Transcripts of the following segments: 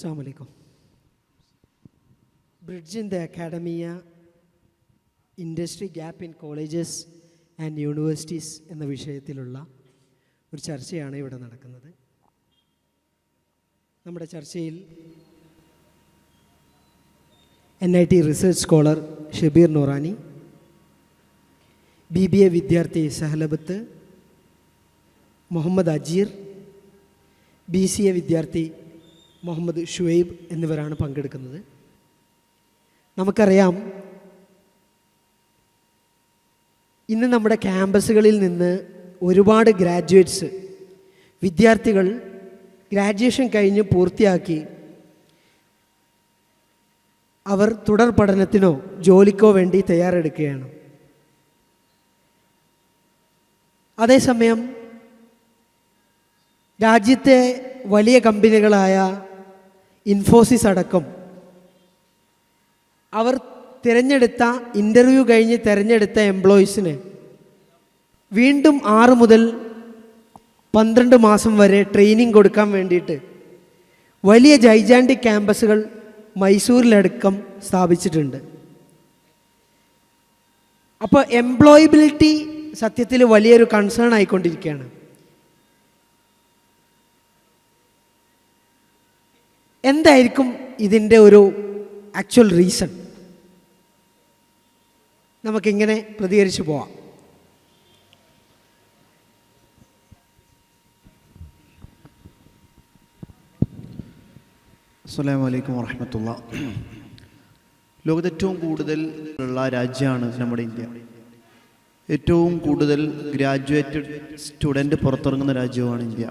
Assalamu alaikum. Bridge in the Academia, Industry Gap in Colleges and Universities എന്ന വിഷയത്തിലുള്ള ഒരു ചർച്ചയാണ് ഇവിടെ നടക്കുന്നത്. നമ്മുടെ ചർച്ചയിൽ NIT research scholar Shabeer Noorani, BBA വിദ്യാർത്ഥി സഹലബത്ത്, മുഹമ്മദ് അജീർ, BCA വിദ്യാർത്ഥി മുഹമ്മദ് ഷുവൈബ് എന്നിവരാണ് പങ്കെടുക്കുന്നത്. നമുക്കറിയാം, ഇന്ന് നമ്മുടെ ക്യാമ്പസുകളിൽ നിന്ന് ഒരുപാട് ഗ്രാജുവേറ്റ്സ്, വിദ്യാർത്ഥികൾ ഗ്രാജുവേഷൻ കഴിഞ്ഞ് പൂർത്തിയാക്കി അവർ തുടർ പഠനത്തിനോ ജോലിക്കോ വേണ്ടി തയ്യാറെടുക്കുകയാണ്. അതേസമയം രാജ്യത്തെ വലിയ കമ്പനികളായ ഇൻഫോസിസ് അടക്കം അവർ തിരഞ്ഞെടുത്ത ഇൻ്റർവ്യൂ കഴിഞ്ഞ് തിരഞ്ഞെടുത്ത എംപ്ലോയീസിന് വീണ്ടും 6 മുതൽ 12 മാസം വരെ ട്രെയിനിങ് കൊടുക്കാൻ വേണ്ടിയിട്ട് വലിയ ജൈജാൻറ്റിക് ക്യാമ്പസുകൾ മൈസൂരിലടക്കം സ്ഥാപിച്ചിട്ടുണ്ട്. അപ്പോൾ എംപ്ലോയബിലിറ്റി സത്യത്തിൽ വലിയൊരു കൺസേൺ ആയിക്കൊണ്ടിരിക്കുകയാണ്. എന്തായിരിക്കും ഇതിൻ്റെ ഒരു ആക്ച്വൽ റീസൺ? നമുക്കിങ്ങനെ പ്രതികരിച്ചു പോവാം. അസ്സലാമു അലൈക്കും വറഹ്മത്തുള്ളാഹി. ലോകത്ത് ഏറ്റവും കൂടുതൽ ഉള്ള രാജ്യമാണ് നമ്മുടെ ഇന്ത്യ. ഏറ്റവും കൂടുതൽ ഗ്രാജുവേറ്റഡ് സ്റ്റുഡൻറ്റ് പുറത്തിറങ്ങുന്ന രാജ്യമാണ് ഇന്ത്യ.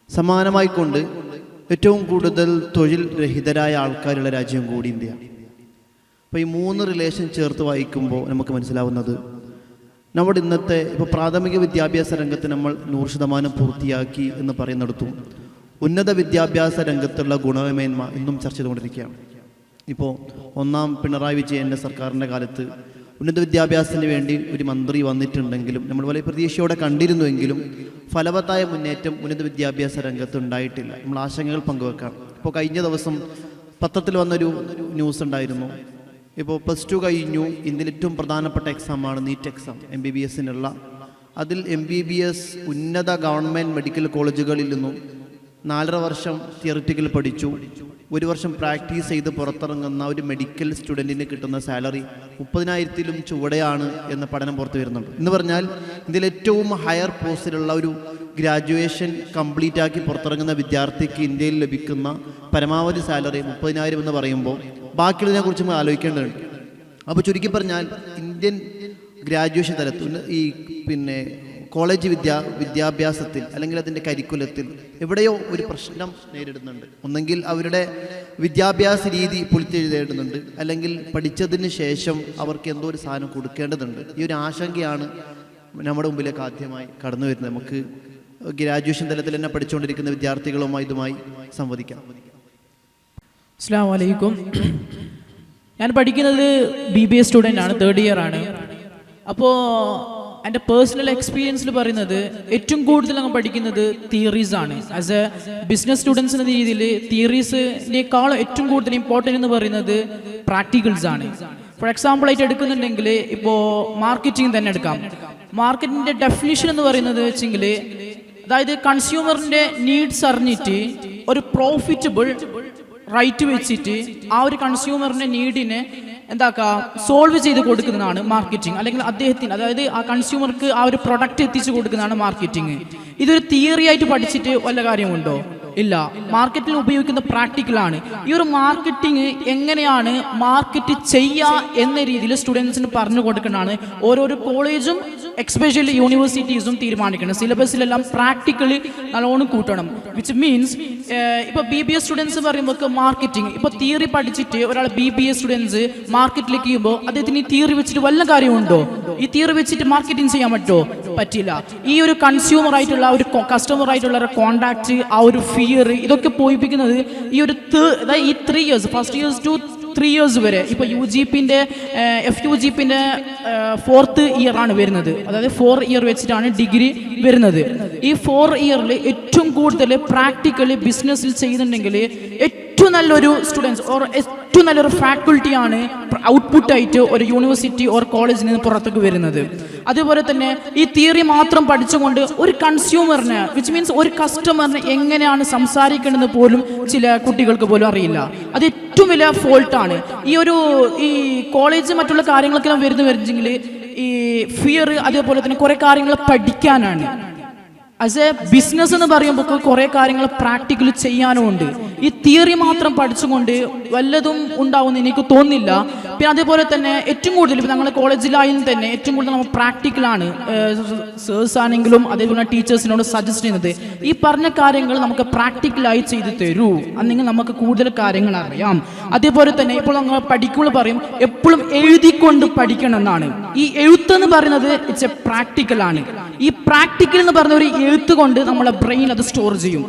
സമാനമായിക്കൊണ്ട് ഏറ്റവും കൂടുതൽ തൊഴിൽ രഹിതരായ ആൾക്കാരുള്ള രാജ്യം കൂടി ഇന്ത്യ. അപ്പോൾ ഈ 3 റിലേഷൻ ചേർത്ത് വായിക്കുമ്പോൾ നമുക്ക് മനസ്സിലാവുന്നത്, നമ്മുടെ ഇന്നത്തെ ഇപ്പോൾ പ്രാഥമിക വിദ്യാഭ്യാസ രംഗത്ത് നമ്മൾ 100% പൂർത്തിയാക്കി എന്ന് പറയുന്നിടത്തും ഉന്നത വിദ്യാഭ്യാസ രംഗത്തുള്ള ഗുണമേന്മ ഇന്നും ചർച്ച ചെയ്തുകൊണ്ടിരിക്കുകയാണ്. ഇപ്പോൾ 1ാം പിണറായി വിജയൻ്റെ സർക്കാരിൻ്റെ കാലത്ത് ഉന്നത വിദ്യാഭ്യാസത്തിന് വേണ്ടി ഒരു മന്ത്രി വന്നിട്ടുണ്ടെങ്കിലും നമ്മൾ വലിയ പ്രതീക്ഷയോടെ കണ്ടിരുന്നുവെങ്കിലും ഫലവത്തായ മുന്നേറ്റം ഉന്നത വിദ്യാഭ്യാസ രംഗത്ത് ഉണ്ടായിട്ടില്ല. നമ്മൾ ആശങ്കകൾ പങ്കുവെക്കാം. ഇപ്പോൾ കഴിഞ്ഞ ദിവസം പത്രത്തിൽ വന്നൊരു ന്യൂസ് ഉണ്ടായിരുന്നു. ഇപ്പോൾ +2 കഴിഞ്ഞു, ഇന്ത്യയിൽ ഏറ്റവും പ്രധാനപ്പെട്ട എക്സാമാണ് നീറ്റ് എക്സാം, MBBSനുള്ള. അതിൽ MBBS ഉന്നത ഗവൺമെൻറ് മെഡിക്കൽ കോളേജുകളിൽ നിന്നും 4.5 വർഷം തിയറിറ്റിക്കൽ പഠിച്ചു, 1 വർഷം പ്രാക്ടീസ് ചെയ്ത് പുറത്തിറങ്ങുന്ന ഒരു മെഡിക്കൽ സ്റ്റുഡൻറ്റിന് കിട്ടുന്ന സാലറി 30,000-ലും ചുവടെയാണ് എന്ന പഠനം പുറത്തു വരുന്നുണ്ട്. എന്ന് പറഞ്ഞാൽ ഇതിൽ ഏറ്റവും ഹയർ പോസ്റ്റിലുള്ള ഒരു ഗ്രാജുവേഷൻ കംപ്ലീറ്റ് ആക്കി പുറത്തിറങ്ങുന്ന വിദ്യാർത്ഥിക്ക് ഇന്ത്യയിൽ ലഭിക്കുന്ന പരമാവധി സാലറി 30,000 എന്ന് പറയുമ്പോൾ ബാക്കിയുള്ളതിനെ കുറിച്ച് നമ്മൾ ആലോചിക്കേണ്ടതുണ്ട്. അപ്പോൾ പറഞ്ഞാൽ ഇന്ത്യൻ ഗ്രാജുവേഷൻ തലത്തിൽ ഈ കോളേജ് വിദ്യാഭ്യാസത്തിൽ അല്ലെങ്കിൽ അതിൻ്റെ കരിക്കുലത്തിൽ എവിടെയോ ഒരു പ്രശ്നം നേരിടുന്നുണ്ട്. ഒന്നെങ്കിൽ അവരുടെ വിദ്യാഭ്യാസ രീതി പൊളിച്ചെഴുതേണ്ടതുണ്ട്, അല്ലെങ്കിൽ പഠിച്ചതിന് ശേഷം അവർക്ക് എന്തോ ഒരു സാധനം കൊടുക്കേണ്ടതുണ്ട്. ഈ ഒരു ആശങ്കയാണ് നമ്മുടെ മുമ്പിലേക്ക് ആദ്യമായി കടന്നു വരുന്നത്. നമുക്ക് ഗ്രാജുവേഷൻ തലത്തിൽ തന്നെ പഠിച്ചുകൊണ്ടിരിക്കുന്ന വിദ്യാർത്ഥികളുമായി ഇതുമായി സംവദിക്കാം. അസ്സലാമു അലൈക്കും. ഞാൻ പഠിക്കുന്നത് BBA സ്റ്റുഡൻ്റ് ആണ്, 3rd ഇയർ ആണ്. അപ്പോൾ എൻ്റെ പേഴ്സണൽ എക്സ്പീരിയൻസിൽ പറയുന്നത് ഏറ്റവും കൂടുതൽ ഞങ്ങൾ പഠിക്കുന്നത് തിയറീസ് ആണ്. ആസ് എ ബിസിനസ് സ്റ്റുഡൻസ് എന്ന രീതിയിൽ തിയറീസിനേക്കാൾ ഏറ്റവും കൂടുതൽ ഇമ്പോർട്ടൻ്റ് എന്ന് പറയുന്നത് പ്രാക്ടിക്കൽസ് ആണ്. ഫോർ എക്സാമ്പിൾ ആയിട്ട് എടുക്കുന്നുണ്ടെങ്കിൽ ഇപ്പോൾ മാർക്കറ്റിംഗ് തന്നെ എടുക്കാം. മാർക്കറ്റിൻ്റെ ഡെഫിനിഷൻ എന്ന് പറയുന്നത് വെച്ചെങ്കിൽ, അതായത് കൺസ്യൂമറിൻ്റെ നീഡ്സ് അറിഞ്ഞിട്ട് ഒരു പ്രോഫിറ്റബിൾ റൈറ്റ് വെച്ചിട്ട് ആ ഒരു കൺസ്യൂമറിൻ്റെ നീഡിനെ സോൾവ് ചെയ്ത് കൊടുക്കുന്നതാണ് മാർക്കറ്റിംഗ്. അല്ലെങ്കിൽ അദ്ദേഹത്തിന്, അതായത് ആ കൺസ്യൂമർക്ക് ആ ഒരു പ്രൊഡക്റ്റ് എത്തിച്ചു കൊടുക്കുന്നതാണ് മാർക്കറ്റിംഗ്. ഇതൊരു തിയറി ആയിട്ട് പഠിച്ചിട്ട് വല്ല കാര്യമുണ്ടോ? ഇല്ല. മാർക്കറ്റിൽ ഉപയോഗിക്കുന്ന പ്രാക്ടിക്കലാണ്. ഈ ഒരു മാർക്കറ്റിംഗ് എങ്ങനെയാണ് മാർക്കറ്റ് ചെയ്യുക എന്ന രീതിയിൽ സ്റ്റുഡൻസിന് പറഞ്ഞു കൊടുക്കുന്നതാണ് ഓരോരോ കോളേജും എക്സ്പെഷ്യലി യൂണിവേഴ്സിറ്റീസും തീരുമാനിക്കണം. സിലബസിലെല്ലാം പ്രാക്ടിക്കലി നല്ലോണം കൂട്ടണം. വിച്ച് മീൻസ് ഇപ്പോൾ BBA സ്റ്റുഡൻസ് പറയുമ്പോൾ മാർക്കറ്റിംഗ്, ഇപ്പോൾ തിയറി പഠിച്ചിട്ട് ഒരാൾ BBA സ്റ്റുഡൻസ് മാർക്കറ്റിലേക്ക് ചെയ്യുമ്പോൾ അദ്ദേഹത്തിന് ഈ തിയറി വെച്ചിട്ട് വല്ല കാര്യമുണ്ടോ? ഈ തിയറി വെച്ചിട്ട് മാർക്കറ്റിംഗ് ചെയ്യാൻ പറ്റുമോ? പറ്റില്ല. ഈ ഒരു കൺസ്യൂമർ ആയിട്ടുള്ള ഒരു കസ്റ്റമർ ആയിട്ടുള്ള ഒരു കോണ്ടാക്ട്, ആ ഒരു ഫിയർ, ഇതൊക്കെ പോയിപ്പിക്കുന്നത് ഈ ഒരു ഈ 3 years, first years to 3 years വരെ. ഇപ്പോൾ UGPൻ്റെ FUGPൻ്റെ 4th ഇയർ ആണ് വരുന്നത്. അതായത് 4 ഇയർ വെച്ചിട്ടാണ് ഡിഗ്രി വരുന്നത്. ഈ 4 ഇയറിൽ ഏറ്റവും കൂടുതൽ പ്രാക്ടിക്കലി ബിസിനസ്സിൽ ചെയ്യുന്നുണ്ടെങ്കിൽ ഏറ്റവും നല്ലൊരു സ്റ്റുഡൻസ് ഓർ ഏറ്റവും നല്ലൊരു ഫാക്കൾട്ടിയാണ് ഔട്ട്പുട്ടായിട്ട് ഒരു യൂണിവേഴ്സിറ്റി ഓർ കോളേജിൽ നിന്ന് പുറത്തേക്ക് വരുന്നത്. അതുപോലെ തന്നെ ഈ തിയറി മാത്രം പഠിച്ചുകൊണ്ട് ഒരു കൺസ്യൂമറിന്, വിച്ച് മീൻസ് ഒരു കസ്റ്റമറിന് എങ്ങനെയാണ് സംസാരിക്കേണ്ടത് പോലും ചില കുട്ടികൾക്ക് പോലും അറിയില്ല. അത് ഏറ്റവും വലിയ ഫോൾട്ടാണ്. ഈ കോളേജ് മറ്റുള്ള കാര്യങ്ങളൊക്കെ വരുന്നെങ്കിൽ ഈ ഫിയർ, അതേപോലെ തന്നെ കുറെ കാര്യങ്ങൾ പഠിക്കാനാണ്. ആസ് എ ബിസിനസ് എന്ന് പറയുമ്പോൾ കുറെ കാര്യങ്ങൾ പ്രാക്ടിക്കൽ ചെയ്യാനും ഉണ്ട്. ഈ തിയറി മാത്രം പഠിച്ചുകൊണ്ട് വല്ലതും ഉണ്ടാവുമെന്ന് എനിക്ക് തോന്നുന്നില്ല. പിന്നെ അതേപോലെ തന്നെ ഏറ്റവും കൂടുതൽ ഇപ്പം ഞങ്ങൾ കോളേജിലായാലും തന്നെ ഏറ്റവും കൂടുതൽ നമ്മൾ പ്രാക്ടിക്കലാണ് സേഴ്സ് ആണെങ്കിലും അതേപോലെ ടീച്ചേഴ്സിനോട് സജസ്റ്റ് ചെയ്യുന്നത്. ഈ പറഞ്ഞ കാര്യങ്ങൾ നമുക്ക് പ്രാക്ടിക്കലായി ചെയ്ത് തരൂ, അല്ലെങ്കിൽ നമുക്ക് കൂടുതൽ കാര്യങ്ങൾ അറിയാം. അതേപോലെ തന്നെ ഇപ്പോൾ നമ്മൾ പഠിക്കുമ്പോൾ പറയും എപ്പോഴും എഴുതിക്കൊണ്ട് പഠിക്കണം എന്നാണ്. ഈ എഴുത്ത് എന്ന് പറയുന്നത് ഇറ്റ്സ് എ പ്രാക്ടിക്കലാണ്. ഈ പ്രാക്ടിക്കൽ എന്ന് പറഞ്ഞ ഒരു എഴുത്ത് കൊണ്ട് നമ്മളെ ബ്രെയിൻ അത് സ്റ്റോർ ചെയ്യും.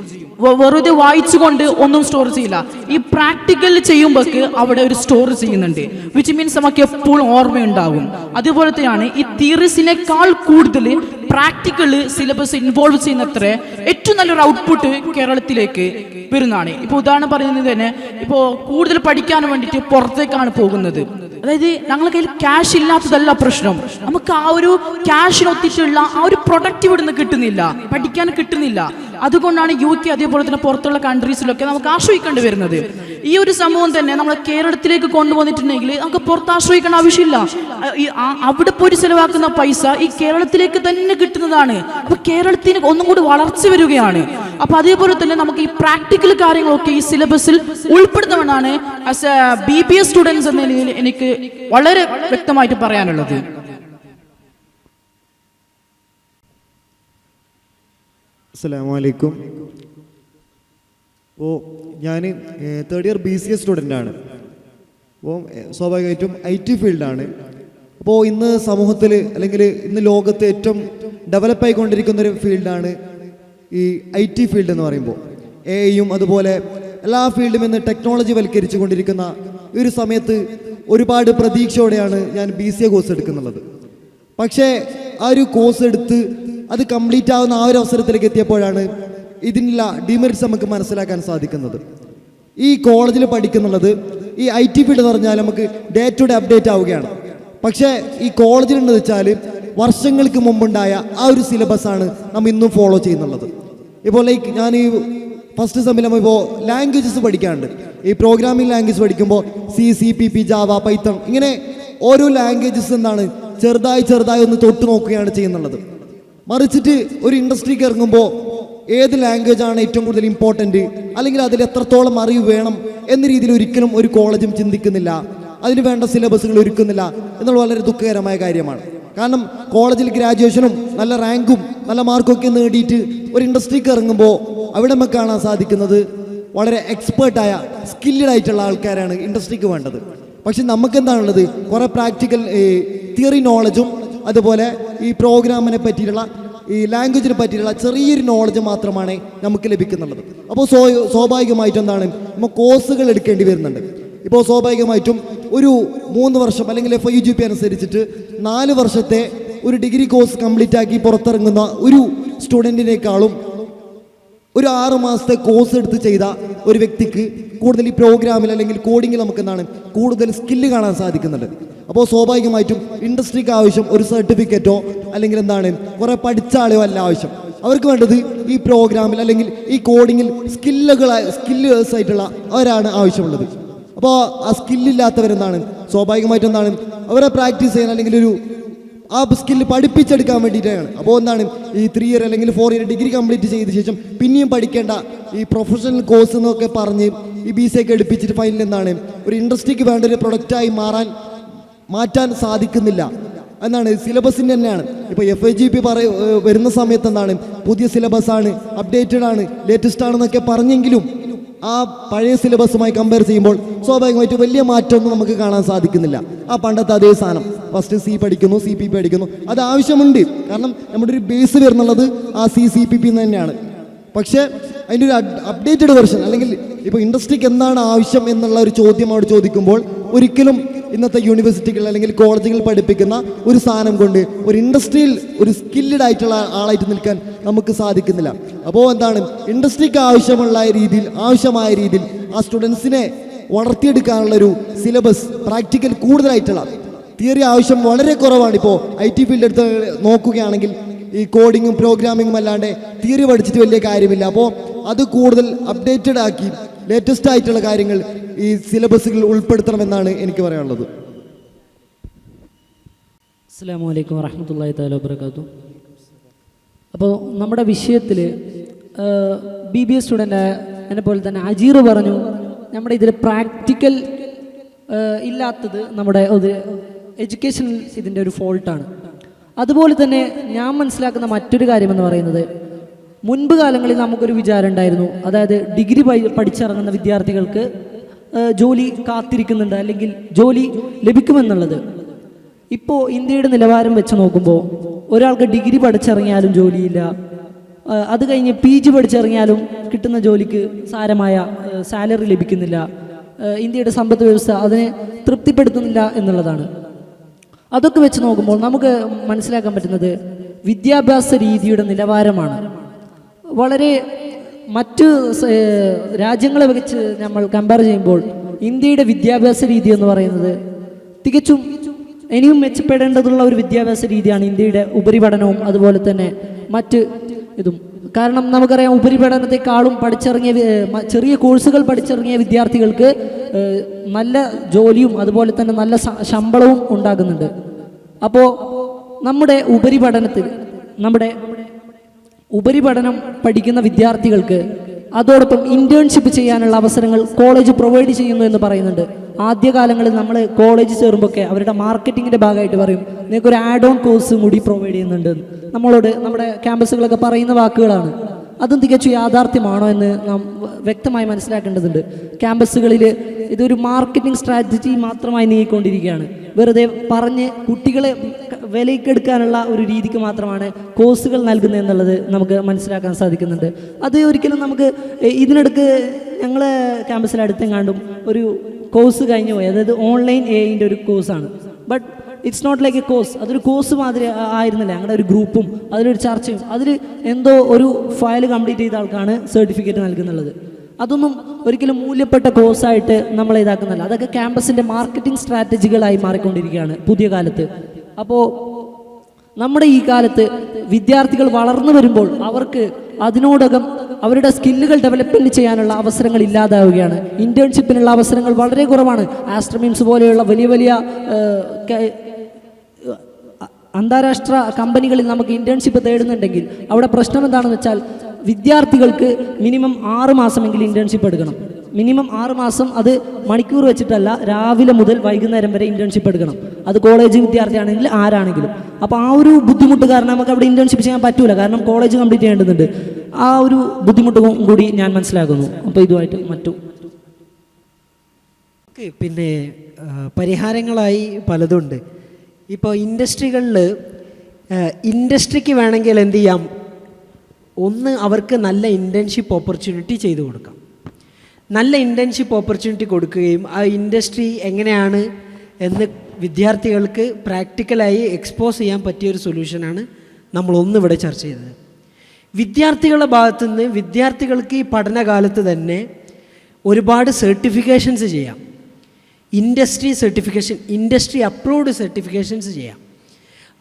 വെറുതെ വായിച്ചുകൊണ്ട് ഒന്നും സ്റ്റോർ ചെയ്യില്ല. ഈ പ്രാക്ടിക്കൽ ചെയ്യുമ്പോൾ അവിടെ ഒരു സ്റ്റോർ ചെയ്യുന്നുണ്ട്, വിച്ച് മീൻസ് നമുക്ക് എപ്പോഴും ഓർമ്മയുണ്ടാകും. അതുപോലെ തന്നെയാണ് ഈ തിയറീസിനേക്കാൾ കൂടുതൽ പ്രാക്ടിക്കൽ സിലബസ് ഇൻവോൾവ് ചെയ്യുന്നത്ര ഏറ്റവും നല്ലൊരു ഔട്ട്പുട്ട് കേരളത്തിലേക്ക് വരുന്നതാണ്. ഇപ്പോൾ ഉദാഹരണം പറയുന്നത് തന്നെ, ഇപ്പോൾ കൂടുതൽ പഠിക്കാൻ വേണ്ടിയിട്ട് പുറത്തേക്കാണ് പോകുന്നത്. അതായത് ഞങ്ങളുടെ കയ്യിൽ ക്യാഷ് ഇല്ലാത്തതല്ല പ്രശ്നം, നമുക്ക് ആ ഒരു ക്യാഷിനൊത്തിട്ടുള്ള ആ ഒരു പ്രൊഡക്റ്റ് ഇവിടുന്ന് കിട്ടുന്നില്ല, പഠിക്കാൻ കിട്ടുന്നില്ല. അതുകൊണ്ടാണ് UK അതേപോലെ തന്നെ പുറത്തുള്ള കൺട്രീസിലൊക്കെ നമുക്ക് ആശ്രയിക്കേണ്ടി വരുന്നത്. ഈ ഒരു സംഭവം തന്നെ നമ്മൾ കേരളത്തിലേക്ക് കൊണ്ടുവന്നിട്ടുണ്ടെങ്കിൽ നമുക്ക് പുറത്ത് ആശ്രയിക്കേണ്ട ആവശ്യമില്ല. അവിടെ പോയി ചെലവാക്കുന്ന പൈസ ഈ കേരളത്തിലേക്ക് തന്നെ കിട്ടുന്നതാണ്. അപ്പൊ കേരളത്തിന് ഒന്നും കൂടി വളർച്ച വരികയാണ്. അപ്പൊ അതേപോലെ തന്നെ നമുക്ക് ഈ പ്രാക്ടിക്കൽ കാര്യങ്ങളൊക്കെ ഈ സിലബസിൽ ഉൾപ്പെടുത്തണമെന്നാണ് ആസ് എ BBA സ്റ്റുഡൻസ് എന്ന നിലയിൽ എനിക്ക് വളരെ വ്യക്തമായിട്ട് പറയാനുള്ളത്. അസ്സലാമു അലൈക്കും. അപ്പോൾ ഞാൻ തേർഡ് ഇയർ BCA സ്റ്റുഡൻ്റാണ്. അപ്പോൾ സ്വാഭാവികമായിട്ടും IT ഫീൽഡാണ്. അപ്പോൾ ഇന്ന് സമൂഹത്തിൽ അല്ലെങ്കിൽ ഇന്ന് ലോകത്ത് ഏറ്റവും ഡെവലപ്പായിക്കൊണ്ടിരിക്കുന്നൊരു ഫീൽഡാണ് ഈ IT ഫീൽഡ് എന്ന് പറയുമ്പോൾ. AI അതുപോലെ എല്ലാ ഫീൽഡും ഇന്ന് ടെക്നോളജി വൽക്കരിച്ചു കൊണ്ടിരിക്കുന്ന ഈ ഒരു സമയത്ത് ഒരുപാട് പ്രതീക്ഷയോടെയാണ് ഞാൻ BCA കോഴ്സ് എടുക്കുന്നുള്ളത്. പക്ഷേ ആ ഒരു കോഴ്സ് എടുത്ത് അത് കംപ്ലീറ്റ് ആവുന്ന ആ ഒരു അവസരത്തിലേക്ക് എത്തിയപ്പോഴാണ് ഇതിനുള്ള ഡിമെറിറ്റ്സ് നമുക്ക് മനസ്സിലാക്കാൻ സാധിക്കുന്നത്. ഈ കോളേജിൽ പഠിക്കുന്നുള്ളത് ഈ IT ഫീൽഡ് എന്ന് പറഞ്ഞാൽ നമുക്ക് ഡേ ടു ഡേ അപ്ഡേറ്റ് ആവുകയാണ്. പക്ഷേ ഈ കോളേജിലുണ്ടെന്ന് വെച്ചാൽ വർഷങ്ങൾക്ക് മുമ്പുണ്ടായ ആ ഒരു സിലബസാണ് നമ്മൾ ഇന്നും ഫോളോ ചെയ്യുന്നുള്ളത്. ഇപ്പോൾ ലൈക്ക് ഞാൻ ഈ ഫസ്റ്റ് സെമ്മിൽ ഇപ്പോൾ ലാംഗ്വേജസ് പഠിക്കാറുണ്ട്. ഈ പ്രോഗ്രാമിംഗ് ലാംഗ്വേജ് പഠിക്കുമ്പോൾ CPP, ജാവ, പൈത്തൺ ഇങ്ങനെ ഓരോ ലാംഗ്വേജസ് എന്താണ് ചെറുതായി ഒന്ന് തൊട്ട് നോക്കുകയാണ് ചെയ്യുന്നുള്ളത്. മറിച്ചിട്ട് ഒരു ഇൻഡസ്ട്രിക്ക് ഇറങ്ങുമ്പോൾ ഏത് ലാംഗ്വേജ് ആണ് ഏറ്റവും കൂടുതൽ ഇമ്പോർട്ടൻറ്റ്, അല്ലെങ്കിൽ അതിൽ എത്രത്തോളം അറിവ് വേണം എന്ന രീതിയിൽ ഒരിക്കലും ഒരു കോളേജും ചിന്തിക്കുന്നില്ല, അതിന് വേണ്ട സിലബസുകൾ ഒരുക്കുന്നില്ല എന്നുള്ള വളരെ ദുഃഖകരമായ കാര്യമാണ്. കാരണം കോളേജിൽ ഗ്രാജുവേഷനും നല്ല റാങ്കും നല്ല മാർക്കൊക്കെ നേടിയിട്ട് ഒരു ഇൻഡസ്ട്രിക്ക് ഇറങ്ങുമ്പോൾ അവിടെ നമുക്ക് കാണാൻ സാധിക്കുന്നത് വളരെ എക്സ്പേർട്ടായ സ്കില്ലഡ് ആയിട്ടുള്ള ആൾക്കാരാണ് ഇൻഡസ്ട്രിക്ക് വേണ്ടത്. പക്ഷെ നമുക്ക് എന്താണുള്ളത്, കുറേ പ്രാക്ടിക്കൽ തിയറി നോളജും അതുപോലെ ഈ പ്രോഗ്രാമിനെ പറ്റിയിട്ടുള്ള ഈ ലാംഗ്വേജിനെ പറ്റിയിട്ടുള്ള ചെറിയൊരു നോളജ് മാത്രമാണ് നമുക്ക് ലഭിക്കുന്നുള്ളത്. അപ്പോൾ സ്വാഭാവികമായിട്ടും എന്താണ് നമ്മൾ കോഴ്സുകൾ എടുക്കേണ്ടി വരുന്നുണ്ട്. ഇപ്പോൾ സ്വാഭാവികമായിട്ടും ഒരു 3 വർഷം അല്ലെങ്കിൽ FUGP അനുസരിച്ചിട്ട് 4 വർഷത്തെ ഒരു ഡിഗ്രി കോഴ്സ് കംപ്ലീറ്റ് ആക്കി പുറത്തിറങ്ങുന്ന ഒരു സ്റ്റുഡൻറ്റിനേക്കാളും ഒരു 6 മാസത്തെ കോഴ്സ് എടുത്ത് ചെയ്ത ഒരു വ്യക്തിക്ക് കൂടുതൽ ഈ പ്രോഗ്രാമിൽ അല്ലെങ്കിൽ കോഡിങ്ങിൽ നമുക്ക് എന്താണ് കൂടുതൽ സ്കില്ല് കാണാൻ സാധിക്കുന്നുണ്ട്. അപ്പോൾ സ്വാഭാവികമായിട്ടും ഇൻഡസ്ട്രിക്ക് ആവശ്യം ഒരു സർട്ടിഫിക്കറ്റോ അല്ലെങ്കിൽ എന്താണ് കുറേ പഠിച്ച അല്ല ആവശ്യം. അവർക്ക് വേണ്ടത് ഈ പ്രോഗ്രാമിൽ അല്ലെങ്കിൽ ഈ കോഡിങ്ങിൽ സ്കില്ലേഴ്സ് ആയിട്ടുള്ള അവരാണ് ആവശ്യമുള്ളത്. അപ്പോൾ ആ സ്കില്ലില്ലാത്തവരെന്താണ് സ്വാഭാവികമായിട്ടും എന്താണ് അവരെ പ്രാക്ടീസ് ചെയ്യാൻ അല്ലെങ്കിൽ ആ സ്കില്ല് പഠിപ്പിച്ചെടുക്കാൻ വേണ്ടിയിട്ടാണ്. അപ്പോൾ എന്താണ് ഈ 3 ഇയർ അല്ലെങ്കിൽ 4 ഇയർ ഡിഗ്രി കംപ്ലീറ്റ് ചെയ്ത ശേഷം പിന്നെയും പഠിക്കേണ്ട ഈ പ്രൊഫഷണൽ കോഴ്സ് എന്നൊക്കെ പറഞ്ഞ് ഈ BCA ഒക്കെ എടുപ്പിച്ചിട്ട് ഫൈനൽ എന്താണ് ഒരു ഇൻഡസ്ട്രിക്ക് വേണ്ട ഒരു പ്രൊഡക്റ്റായി മാറ്റാൻ സാധിക്കുന്നില്ല എന്നാണ് സിലബസിൻ്റെ തന്നെയാണ്. ഇപ്പോൾ FUGP വരുന്ന സമയത്ത് എന്താണ് പുതിയ സിലബസാണ്, അപ്ഡേറ്റഡ് ആണ്, ലേറ്റസ്റ്റ് ആണെന്നൊക്കെ പറഞ്ഞെങ്കിലും ആ പഴയ സിലബസുമായി കമ്പയർ ചെയ്യുമ്പോൾ സ്വാഭാവികമായിട്ടും വലിയ മാറ്റമൊന്നും നമുക്ക് കാണാൻ സാധിക്കുന്നില്ല. ആ പണ്ടത്തെ അതേ സാധനം ഫസ്റ്റ് CPP പഠിക്കുന്നു, അത് ആവശ്യമുണ്ട്. കാരണം നമ്മുടെ ഒരു ബേസ് വരുന്നുള്ളത് ആ CPP തന്നെയാണ്. പക്ഷേ അതിൻ്റെ ഒരു അപ്ഡേറ്റഡ് വെർഷൻ അല്ലെങ്കിൽ ഇപ്പോൾ ഇൻഡസ്ട്രിക്ക് എന്താണ് ആവശ്യം എന്നുള്ള ഒരു ചോദ്യം അവിടെ ചോദിക്കുമ്പോൾ ഒരിക്കലും ഇന്നത്തെ യൂണിവേഴ്സിറ്റികൾ അല്ലെങ്കിൽ കോളേജുകൾ പഠിപ്പിക്കുന്ന ഒരു സാധനം കൊണ്ട് ഒരു ഇൻഡസ്ട്രിയിൽ ഒരു സ്കില്ലഡ് ആയിട്ടുള്ള ആളായിട്ട് നിൽക്കാൻ നമുക്ക് സാധിക്കുന്നില്ല. അപ്പോൾ എന്താണ്, ഇൻഡസ്ട്രിക്ക് ആവശ്യമായ രീതിയിൽ ആ സ്റ്റുഡൻസിനെ വളർത്തിയെടുക്കാനുള്ളൊരു സിലബസ്, പ്രാക്ടിക്കൽ കൂടുതലായിട്ടുള്ള തിയറി ആവശ്യം വളരെ കുറവാണ്. ഇപ്പോൾ IT ഫീൽഡ് എടുത്ത് നോക്കുകയാണെങ്കിൽ ഈ കോഡിങ്ങും പ്രോഗ്രാമിങ്ങും അല്ലാണ്ട് തിയറി പഠിച്ചിട്ട് വലിയ കാര്യമില്ല. അപ്പോൾ അത് കൂടുതൽ അപ്ഡേറ്റഡ് ആക്കി ലേറ്റസ്റ്റ് ആയിട്ടുള്ള കാര്യങ്ങൾ ഈ സിലബസുകളിൽ ഉൾപ്പെടുത്തണമെന്നാണ് എനിക്ക് പറയാനുള്ളത്. അസ്സലാമു അലൈക്കും വറഹ്മത്തുള്ളാഹി തആല വബറകാതുഹു. അപ്പോൾ നമ്മുടെ വിഷയത്തിൽ BBA സ്റ്റുഡൻ്റ് എന്നെ പോലെ തന്നെ അജീർ പറഞ്ഞു, നമ്മുടെ ഇതിൽ പ്രാക്ടിക്കൽ ഇല്ലാത്തത് നമ്മുടെ എഡ്യൂക്കേഷൻ ഇതിൻ്റെ ഒരു ഫോൾട്ടാണ്. അതുപോലെ തന്നെ ഞാൻ മനസ്സിലാക്കുന്ന മറ്റൊരു കാര്യമെന്ന് പറയുന്നത്, മുൻപ് കാലങ്ങളിൽ നമുക്കൊരു വിചാരം ഉണ്ടായിരുന്നു, അതായത് ഡിഗ്രി പഠിച്ചിറങ്ങുന്ന വിദ്യാർത്ഥികൾക്ക് ജോലി കാത്തിരിക്കുന്നുണ്ട്, അല്ലെങ്കിൽ ജോലി ലഭിക്കുമെന്നുള്ളത്. ഇപ്പോൾ ഇന്ത്യയുടെ നിലവാരം വെച്ച് നോക്കുമ്പോൾ ഒരാൾക്ക് ഡിഗ്രി പഠിച്ചിറങ്ങിയാലും ജോലിയില്ല, അത് കഴിഞ്ഞ് PG പഠിച്ചിറങ്ങിയാലും കിട്ടുന്ന ജോലിക്ക് സാരമായ സാലറി ലഭിക്കുന്നില്ല. ഇന്ത്യയുടെ സമ്പദ് വ്യവസ്ഥ അതിനെ തൃപ്തിപ്പെടുത്തുന്നില്ല എന്നുള്ളതാണ്. അതൊക്കെ വെച്ച് നോക്കുമ്പോൾ നമുക്ക് മനസ്സിലാക്കാൻ പറ്റുന്നത് വിദ്യാഭ്യാസ രീതിയുടെ നിലവാരമാണ്. വളരെ മറ്റ് രാജ്യങ്ങളെ വെച്ച് നമ്മൾ കമ്പയർ ചെയ്യുമ്പോൾ ഇന്ത്യയുടെ വിദ്യാഭ്യാസ രീതി എന്ന് പറയുന്നത് തികച്ചും ഇനിയും മെച്ചപ്പെടേണ്ടതുള്ള ഒരു വിദ്യാഭ്യാസ രീതിയാണ് ഇന്ത്യയുടെ ഉപരിപഠനവും അതുപോലെ തന്നെ മറ്റ് ഇതും. കാരണം നമുക്കറിയാം, ഉപരിപഠനത്തെക്കാളും പഠിച്ചിറങ്ങിയ ചെറിയ കോഴ്സുകൾ പഠിച്ചിറങ്ങിയ വിദ്യാർത്ഥികൾക്ക് നല്ല ജോലിയും അതുപോലെ തന്നെ നല്ല ശമ്പളവും ഉണ്ടാകുന്നുണ്ട്. അപ്പോൾ നമ്മുടെ ഉപരിപഠനം പഠിക്കുന്ന വിദ്യാർത്ഥികൾക്ക് അതോടൊപ്പം ഇന്റേൺഷിപ്പ് ചെയ്യാനുള്ള അവസരങ്ങൾ കോളേജ് പ്രൊവൈഡ് ചെയ്യുന്നു എന്ന് പറയുന്നുണ്ട്. ആദ്യകാലങ്ങളിൽ നമ്മൾ കോളേജ് ചേരുമ്പോഴൊക്കെ അവരുടെ മാർക്കറ്റിങ്ങിൻ്റെ ഭാഗമായിട്ട് പറയും, നിങ്ങൾക്ക് ഒരു ആഡ് ഓൺ കോഴ്സും കൂടി പ്രൊവൈഡ് ചെയ്യുന്നുണ്ട് നമ്മളോട് നമ്മുടെ ക്യാമ്പസുകളൊക്കെ പറയുന്ന വാക്കുകളാണ്. അതും തികച്ചും യാഥാർത്ഥ്യമാണോ എന്ന് നാം വ്യക്തമായി മനസ്സിലാക്കേണ്ടതുണ്ട്. ക്യാമ്പസുകളിൽ ഇതൊരു മാർക്കറ്റിംഗ് സ്ട്രാറ്റജി മാത്രമായി നീങ്ങിക്കൊണ്ടിരിക്കുകയാണ്. വെറുതെ പറഞ്ഞ് കുട്ടികളെ വിലക്കെടുക്കാനുള്ള ഒരു രീതിക്ക് മാത്രമാണ് കോഴ്സുകൾ നൽകുന്നത് എന്നുള്ളത് നമുക്ക് മനസ്സിലാക്കാൻ സാധിക്കുന്നുണ്ട്. അത് ഒരിക്കലും നമുക്ക് ഇതിനിടയ്ക്ക് ഞങ്ങളെ ക്യാമ്പസിൽ അടുത്തെങ്ങാണ്ടും ഒരു കോഴ്സ് കഴിഞ്ഞു പോയി, അതായത് ഓൺലൈൻ AI ഒരു കോഴ്സാണ്. But it's not like a course, അതൊരു കോഴ്സ് മാതിരി ആയിരുന്നില്ല. ഞങ്ങളുടെ ഒരു ഗ്രൂപ്പും അതിലൊരു ചർച്ചയും അതിൽ എന്തോ ഒരു ഫയൽ കംപ്ലീറ്റ് ചെയ്ത ആൾക്കാണ് സർട്ടിഫിക്കറ്റ് നൽകുന്നുള്ളത്. അതൊന്നും ഒരിക്കലും മൂല്യപ്പെട്ട കോഴ്സായിട്ട് നമ്മൾ ഇതാക്കുന്നില്ല. അതൊക്കെ ക്യാമ്പസിൻ്റെ മാർക്കറ്റിംഗ് സ്ട്രാറ്റജികളായി മാറിക്കൊണ്ടിരിക്കുകയാണ് പുതിയ കാലത്ത്. അപ്പോൾ നമ്മുടെ ഈ കാലത്ത് വിദ്യാർത്ഥികൾ വളർന്നു വരുമ്പോൾ അവർക്ക് അതിനോടകം അവരുടെ സ്കില്ലുകൾ ഡെവലപ്മെൻറ്റ് ചെയ്യാനുള്ള അവസരങ്ങൾ ഇല്ലാതാവുകയാണ്. ഇൻറ്റേൺഷിപ്പിനുള്ള അവസരങ്ങൾ വളരെ കുറവാണ്. ആസ്ട്രമിംസ് പോലെയുള്ള വലിയ വലിയ അന്താരാഷ്ട്ര കമ്പനികളിൽ നമുക്ക് ഇൻറ്റേൺഷിപ്പ് തേടുന്നുണ്ടെങ്കിൽ അവിടെ പ്രശ്നം എന്താണെന്ന് വെച്ചാൽ വിദ്യാർത്ഥികൾക്ക് മിനിമം 6 മാസമെങ്കിലും ഇൻറ്റേൺഷിപ്പ് എടുക്കണം. മിനിമം 6 മാസം, അത് മണിക്കൂർ വെച്ചിട്ടല്ല, രാവിലെ മുതൽ വൈകുന്നേരം വരെ ഇൻറ്റേൺഷിപ്പ് എടുക്കണം. അത് കോളേജ് വിദ്യാർത്ഥിയാണെങ്കിൽ ആരാണെങ്കിലും. അപ്പോൾ ആ ഒരു ബുദ്ധിമുട്ട് കാരണം നമുക്ക് അവിടെ ഇൻറ്റേൺഷിപ്പ് ചെയ്യാൻ പറ്റൂല, കാരണം കോളേജ് കംപ്ലീറ്റ് ചെയ്യേണ്ടതുണ്ട്. ആ ഒരു ബുദ്ധിമുട്ടും കൂടി ഞാൻ മനസ്സിലാക്കുന്നു. അപ്പോൾ ഇതുമായിട്ട് മറ്റും പിന്നെ പരിഹാരങ്ങളായി പലതുണ്ട്. ഇപ്പോൾ ഇൻഡസ്ട്രിക്ക് വേണമെങ്കിൽ എന്ത് ചെയ്യാം, ഒന്ന് അവർക്ക് നല്ല ഇൻറ്റേൺഷിപ്പ് ഓപ്പർച്യൂണിറ്റി ചെയ്തു കൊടുക്കാം. നല്ല ഇൻറ്റേൺഷിപ്പ് ഓപ്പർച്യൂണിറ്റി കൊടുക്കുകയും ആ ഇൻഡസ്ട്രി എങ്ങനെയാണ് എന്ന് വിദ്യാർത്ഥികൾക്ക് പ്രാക്ടിക്കലായി എക്സ്പോസ് ചെയ്യാൻ പറ്റിയൊരു സൊല്യൂഷനാണ് നമ്മളൊന്നിവിടെ ചർച്ച ചെയ്തത്. വിദ്യാർത്ഥികളുടെ ഭാഗത്തുനിന്ന് വിദ്യാർത്ഥികൾക്ക് ഈ പഠനകാലത്ത് തന്നെ ഒരുപാട് സർട്ടിഫിക്കേഷൻസ് ചെയ്യാം. Industry certification, industry approved certifications ചെയ്യാം.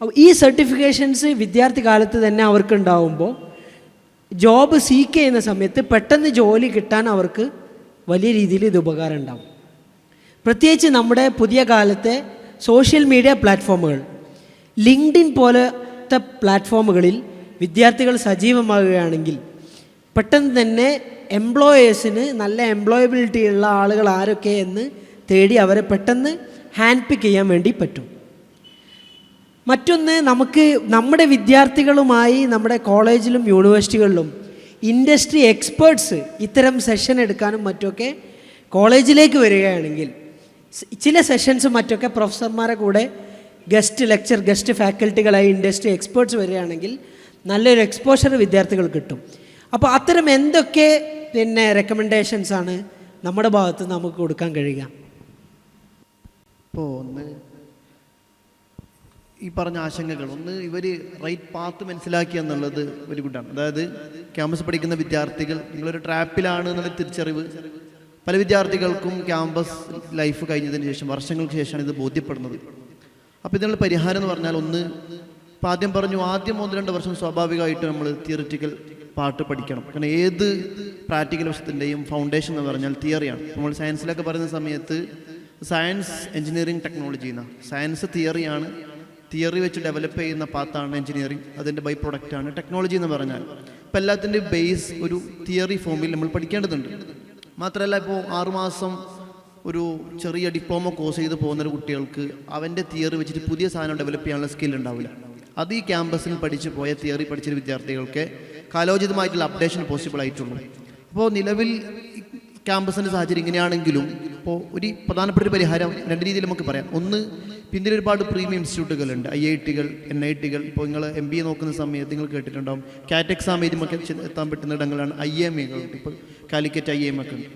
അപ്പോൾ ഈ സർട്ടിഫിക്കേഷൻസ് വിദ്യാർത്ഥി കാലത്ത് തന്നെ അവർക്ക് ഉണ്ടാവുമ്പോൾ ജോബ് സീക്ക് ചെയ്യുന്ന സമയത്ത് പെട്ടെന്ന് ജോലി കിട്ടാൻ അവർക്ക് വലിയ രീതിയിൽ ഇത് ഉപകാരം ഉണ്ടാവും. പ്രത്യേകിച്ച് നമ്മുടെ പുതിയ കാലത്തെ സോഷ്യൽ മീഡിയ പ്ലാറ്റ്ഫോമുകൾ, ലിങ്ക്ഡിൻ പോലത്തെ പ്ലാറ്റ്ഫോമുകളിൽ വിദ്യാർത്ഥികൾ സജീവമാകുകയാണെങ്കിൽ പെട്ടെന്ന് തന്നെ എംപ്ലോയേഴ്സിന് നല്ല എംപ്ലോയബിലിറ്റി ഉള്ള ആളുകൾ ആരൊക്കെ എന്ന് തേടി അവരെ പെട്ടെന്ന് ഹാൻഡ് പിക്ക് ചെയ്യാൻ വേണ്ടി പറ്റും. മറ്റൊന്ന്, നമുക്ക് നമ്മുടെ വിദ്യാർത്ഥികളുമായി നമ്മുടെ കോളേജിലും യൂണിവേഴ്സിറ്റികളിലും ഇൻഡസ്ട്രി എക്സ്പേർട്സ് ഇത്തരം സെഷൻ എടുക്കാനും മറ്റൊക്കെ കോളേജിലേക്ക് വരികയാണെങ്കിൽ ചില സെഷൻസും മറ്റൊക്കെ പ്രൊഫസർമാരെ കൂടെ ഗസ്റ്റ് ഫാക്കൽറ്റികളായി ഇൻഡസ്ട്രി എക്സ്പേർട്സ് വരികയാണെങ്കിൽ നല്ലൊരു എക്സ്പോഷർ വിദ്യാർത്ഥികൾ കിട്ടും. അപ്പോൾ അത്തരം എന്തൊക്കെ റെക്കമെൻഡേഷൻസാണ് നമ്മുടെ ഭാഗത്ത് നമുക്ക് കൊടുക്കാൻ കഴിയുക? ഇപ്പോൾ ഒന്ന് ഈ പറഞ്ഞ ആശങ്കകൾ, ഒന്ന് ഇവർ റൈറ്റ് പാത്ത് മനസ്സിലാക്കി എന്നുള്ളത് വെരി ഗുഡാണ്. അതായത് ക്യാമ്പസ് പഠിക്കുന്ന വിദ്യാർത്ഥികൾ നിങ്ങളൊരു ട്രാപ്പിലാണ് എന്നുള്ള തിരിച്ചറിവ് പല വിദ്യാർത്ഥികൾക്കും ക്യാമ്പസ് ലൈഫ് കഴിഞ്ഞതിന് ശേഷം വർഷങ്ങൾക്ക് ശേഷമാണ് ഇത് ബോധ്യപ്പെടുന്നത്. അപ്പോൾ ഇതിനുള്ള പരിഹാരം എന്ന് പറഞ്ഞാൽ, ഒന്ന് ഇപ്പം ആദ്യം പറഞ്ഞു, ആദ്യം 1-2 വർഷം സ്വാഭാവികമായിട്ട് നമ്മൾ തിയറിറ്റിക്കൽ പാർട്ട് പഠിക്കണം. കാരണം ഏത് പ്രാക്ടിക്കൽ വശത്തിൻ്റെയും ഫൗണ്ടേഷൻ എന്ന് പറഞ്ഞാൽ തിയറിയാണ്. നമ്മൾ സയൻസിലൊക്കെ പറയുന്ന സമയത്ത് സയൻസ് എഞ്ചിനീയറിംഗ് ടെക്നോളജി എന്ന സയൻസ് തിയറിയാണ്, തിയറി വെച്ച് ഡെവലപ്പ് ചെയ്യുന്ന പാത്താണ് എഞ്ചിനീയറിംഗ്, അതിൻ്റെ ബൈ പ്രൊഡക്റ്റാണ് ടെക്നോളജി എന്ന് പറഞ്ഞാൽ. ഇപ്പം എല്ലാത്തിൻ്റെയും ബേസ് ഒരു തിയറി ഫോമിൽ നമ്മൾ പഠിക്കേണ്ടതുണ്ട്. മാത്രമല്ല, ഇപ്പോൾ 6 മാസം ഒരു ചെറിയ ഡിപ്ലോമ കോഴ്സ് ചെയ്ത് പോകുന്നൊരു കുട്ടികൾക്ക് അവൻ്റെ തിയറി വെച്ചിട്ട് പുതിയ സാധനം ഡെവലപ്പ് ചെയ്യാനുള്ള സ്കിൽ ഉണ്ടാവില്ല. അത് ഈ ക്യാമ്പസിൽ പഠിച്ച് പോയ തിയറി പഠിച്ച വിദ്യാർത്ഥികൾക്ക് കാലോചിതമായിട്ടുള്ള അപ്ഡേഷൻ പോസിബിൾ ആയിട്ടുള്ളൂ. അപ്പോൾ നിലവിൽ ക്യാമ്പസിൻ്റെ സാഹചര്യം ഇങ്ങനെയാണെങ്കിലും ഇപ്പോൾ ഒരു പ്രധാനപ്പെട്ട ഒരു പരിഹാരം 2 രീതിയിൽ നമുക്ക് പറയാം. ഒന്ന്, പിന്നീട് ഒരുപാട് പ്രീമിയം ഇൻസ്റ്റിറ്റ്യൂട്ടുകളുണ്ട്, IIT-കൾ, NIT-കൾ. ഇപ്പോൾ നിങ്ങൾ MBA നോക്കുന്ന സമയത്ത് നിങ്ങൾ കേട്ടിട്ടുണ്ടാവും, കാറ്റ് എക്സാം എഴുതുമ്പോൾ എത്താൻ പറ്റുന്ന ഇടങ്ങളാണ് IIM-കൾ. ഇപ്പോൾ കാലിക്കറ്റ് IIM ഒക്കെ ഉണ്ട്.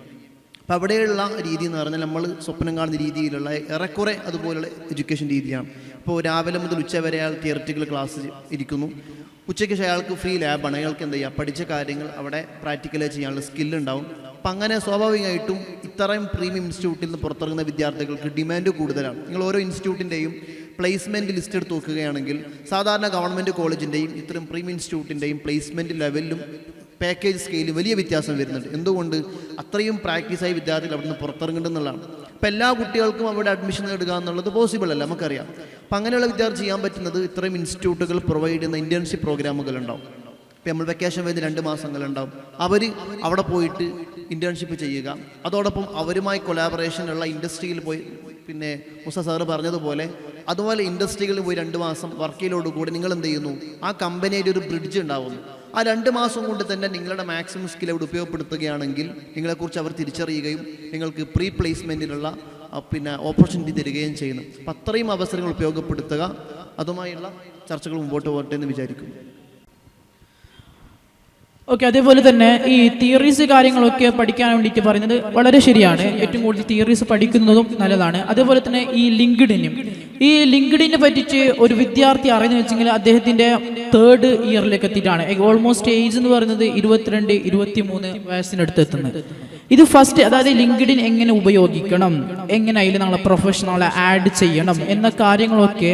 അപ്പോൾ അവിടെയുള്ള രീതി എന്ന് പറഞ്ഞാൽ നമ്മൾ സ്വപ്നം കാണുന്ന രീതിയിലുള്ള ഏറെക്കുറെ അതുപോലുള്ള എഡ്യൂക്കേഷൻ രീതിയാണ്. ഇപ്പോൾ രാവിലെ മുതൽ ഉച്ച വരെ അയാൾ തിയറിറ്റിക്കൽ ക്ലാസ് ഇരിക്കുന്നു, ഉച്ചയ്ക്ക് അയാൾക്ക് ഫ്രീ ലാബാണ്, അയാൾക്ക് എന്താ ചെയ്യുക, പഠിച്ച കാര്യങ്ങൾ അവിടെ പ്രാക്ടിക്കലായി ചെയ്യാനുള്ള സ്കില്ലുണ്ടാവും. അപ്പം അങ്ങനെ സ്വാഭാവികമായിട്ടും ഇത്രയും പ്രീമിയം ഇൻസ്റ്റിറ്റ്യൂട്ടിൽ നിന്ന് പുറത്തിറങ്ങുന്ന വിദ്യാർത്ഥികൾക്ക് ഡിമാൻഡ് കൂടുതലാണ്. നിങ്ങൾ ഓരോ ഇൻസ്റ്റിറ്റ്യൂട്ടിൻ്റെയും പ്ലേസ്മെൻറ്റ് ലിസ്റ്റ് എടുത്ത് നോക്കുകയാണെങ്കിൽ സാധാരണ ഗവൺമെൻറ് കോളേജിൻ്റെയും ഇത്തരം പ്രീമിയം ഇൻസ്റ്റിറ്റ്യൂട്ടിൻ്റെയും പ്ലേസ്മെൻറ്റ് ലെവലിലും പാക്കേജ് സ്കെയിലും വലിയ വ്യത്യാസം വരുന്നുണ്ട്. എന്തുകൊണ്ട്? അത്രയും പ്രാക്ടീസായി വിദ്യാർത്ഥികൾ അവിടെ നിന്ന് പുറത്തിറങ്ങുന്നുള്ളതാണ്. അപ്പം എല്ലാ കുട്ടികൾക്കും അവിടെ അഡ്മിഷൻ നേടുക എന്നുള്ളത് പോസിബിൾ അല്ല, നമുക്കറിയാം. അപ്പം അങ്ങനെയുള്ള വിദ്യാർത്ഥി ചെയ്യാൻ പറ്റുന്നത് ഇത്രയും ഇൻസ്റ്റിറ്റ്യൂട്ടുകൾ പ്രൊവൈഡ് ചെയ്യുന്ന ഇൻറ്റേൺഷിപ്പ് പ്രോഗ്രാമുകൾ ഉണ്ടാവും. ഇപ്പം നമ്മൾ വെക്കേഷൻ വരുന്ന 2 മാസങ്ങളുണ്ടാവും, അവർ അവിടെ പോയിട്ട് ഇൻറ്റേൺഷിപ്പ് ചെയ്യുക. അതോടൊപ്പം അവരുമായി കൊലാബറേഷനുള്ള ഇൻഡസ്ട്രിയിൽ പോയി, പിന്നെ മുസ സാറ് പറഞ്ഞതുപോലെ അതുപോലെ ഇൻഡസ്ട്രികളിൽ പോയി 2 മാസം വർക്ക് ചെയ്യലോടുകൂടി നിങ്ങൾ എന്ത് ചെയ്യുന്നു, ആ കമ്പനിയുടെ ഒരു ബ്രിഡ്ജ് ഉണ്ടാവുന്നു. ആ 2 മാസം കൊണ്ട് തന്നെ നിങ്ങളുടെ മാക്സിമം സ്കിൽ അവിടെ ഉപയോഗപ്പെടുത്തുകയാണെങ്കിൽ നിങ്ങളെക്കുറിച്ച് അവർ തിരിച്ചറിയുകയും നിങ്ങൾക്ക് പ്രീ പ്ലേസ്മെൻറ്റിനുള്ള പിന്നെ ഓപ്പർച്യൂണിറ്റി തരികയും ചെയ്യുന്നു. അപ്പം അത്രയും അവസരങ്ങൾ ഉപയോഗപ്പെടുത്തുക. അതുമായുള്ള ചർച്ചകൾ മുമ്പോട്ട് പോകട്ടെ എന്ന് വിചാരിക്കുന്നു. ഓക്കെ, അതേപോലെ തന്നെ ഈ തിയറീസ് കാര്യങ്ങളൊക്കെ പഠിക്കാൻ വേണ്ടിയിട്ട് പറയുന്നത് വളരെ ശരിയാണ്. ഏറ്റവും കൂടുതൽ തിയറീസ് പഠിക്കുന്നതും നല്ലതാണ്. അതേപോലെ തന്നെ ഈ ലിങ്ക്ഡിനെ പറ്റിച്ച് ഒരു വിദ്യാർത്ഥി അറിയുന്ന വെച്ചെങ്കിൽ അദ്ദേഹത്തിൻ്റെ 3rd ഇയറിലേക്ക് എത്തിയിട്ടാണ്. ഓൾമോസ്റ്റ് ഏജ് എന്ന് പറയുന്നത് 22-23 വയസ്സിനടുത്ത് എത്തുന്നത്. ഇത് ഫസ്റ്റ്, അതായത് ലിങ്ക്ഡിൻ എങ്ങനെ ഉപയോഗിക്കണം, എങ്ങനെ അതിൽ നമ്മളെ പ്രൊഫഷണൽ ആഡ് ചെയ്യണം എന്ന കാര്യങ്ങളൊക്കെ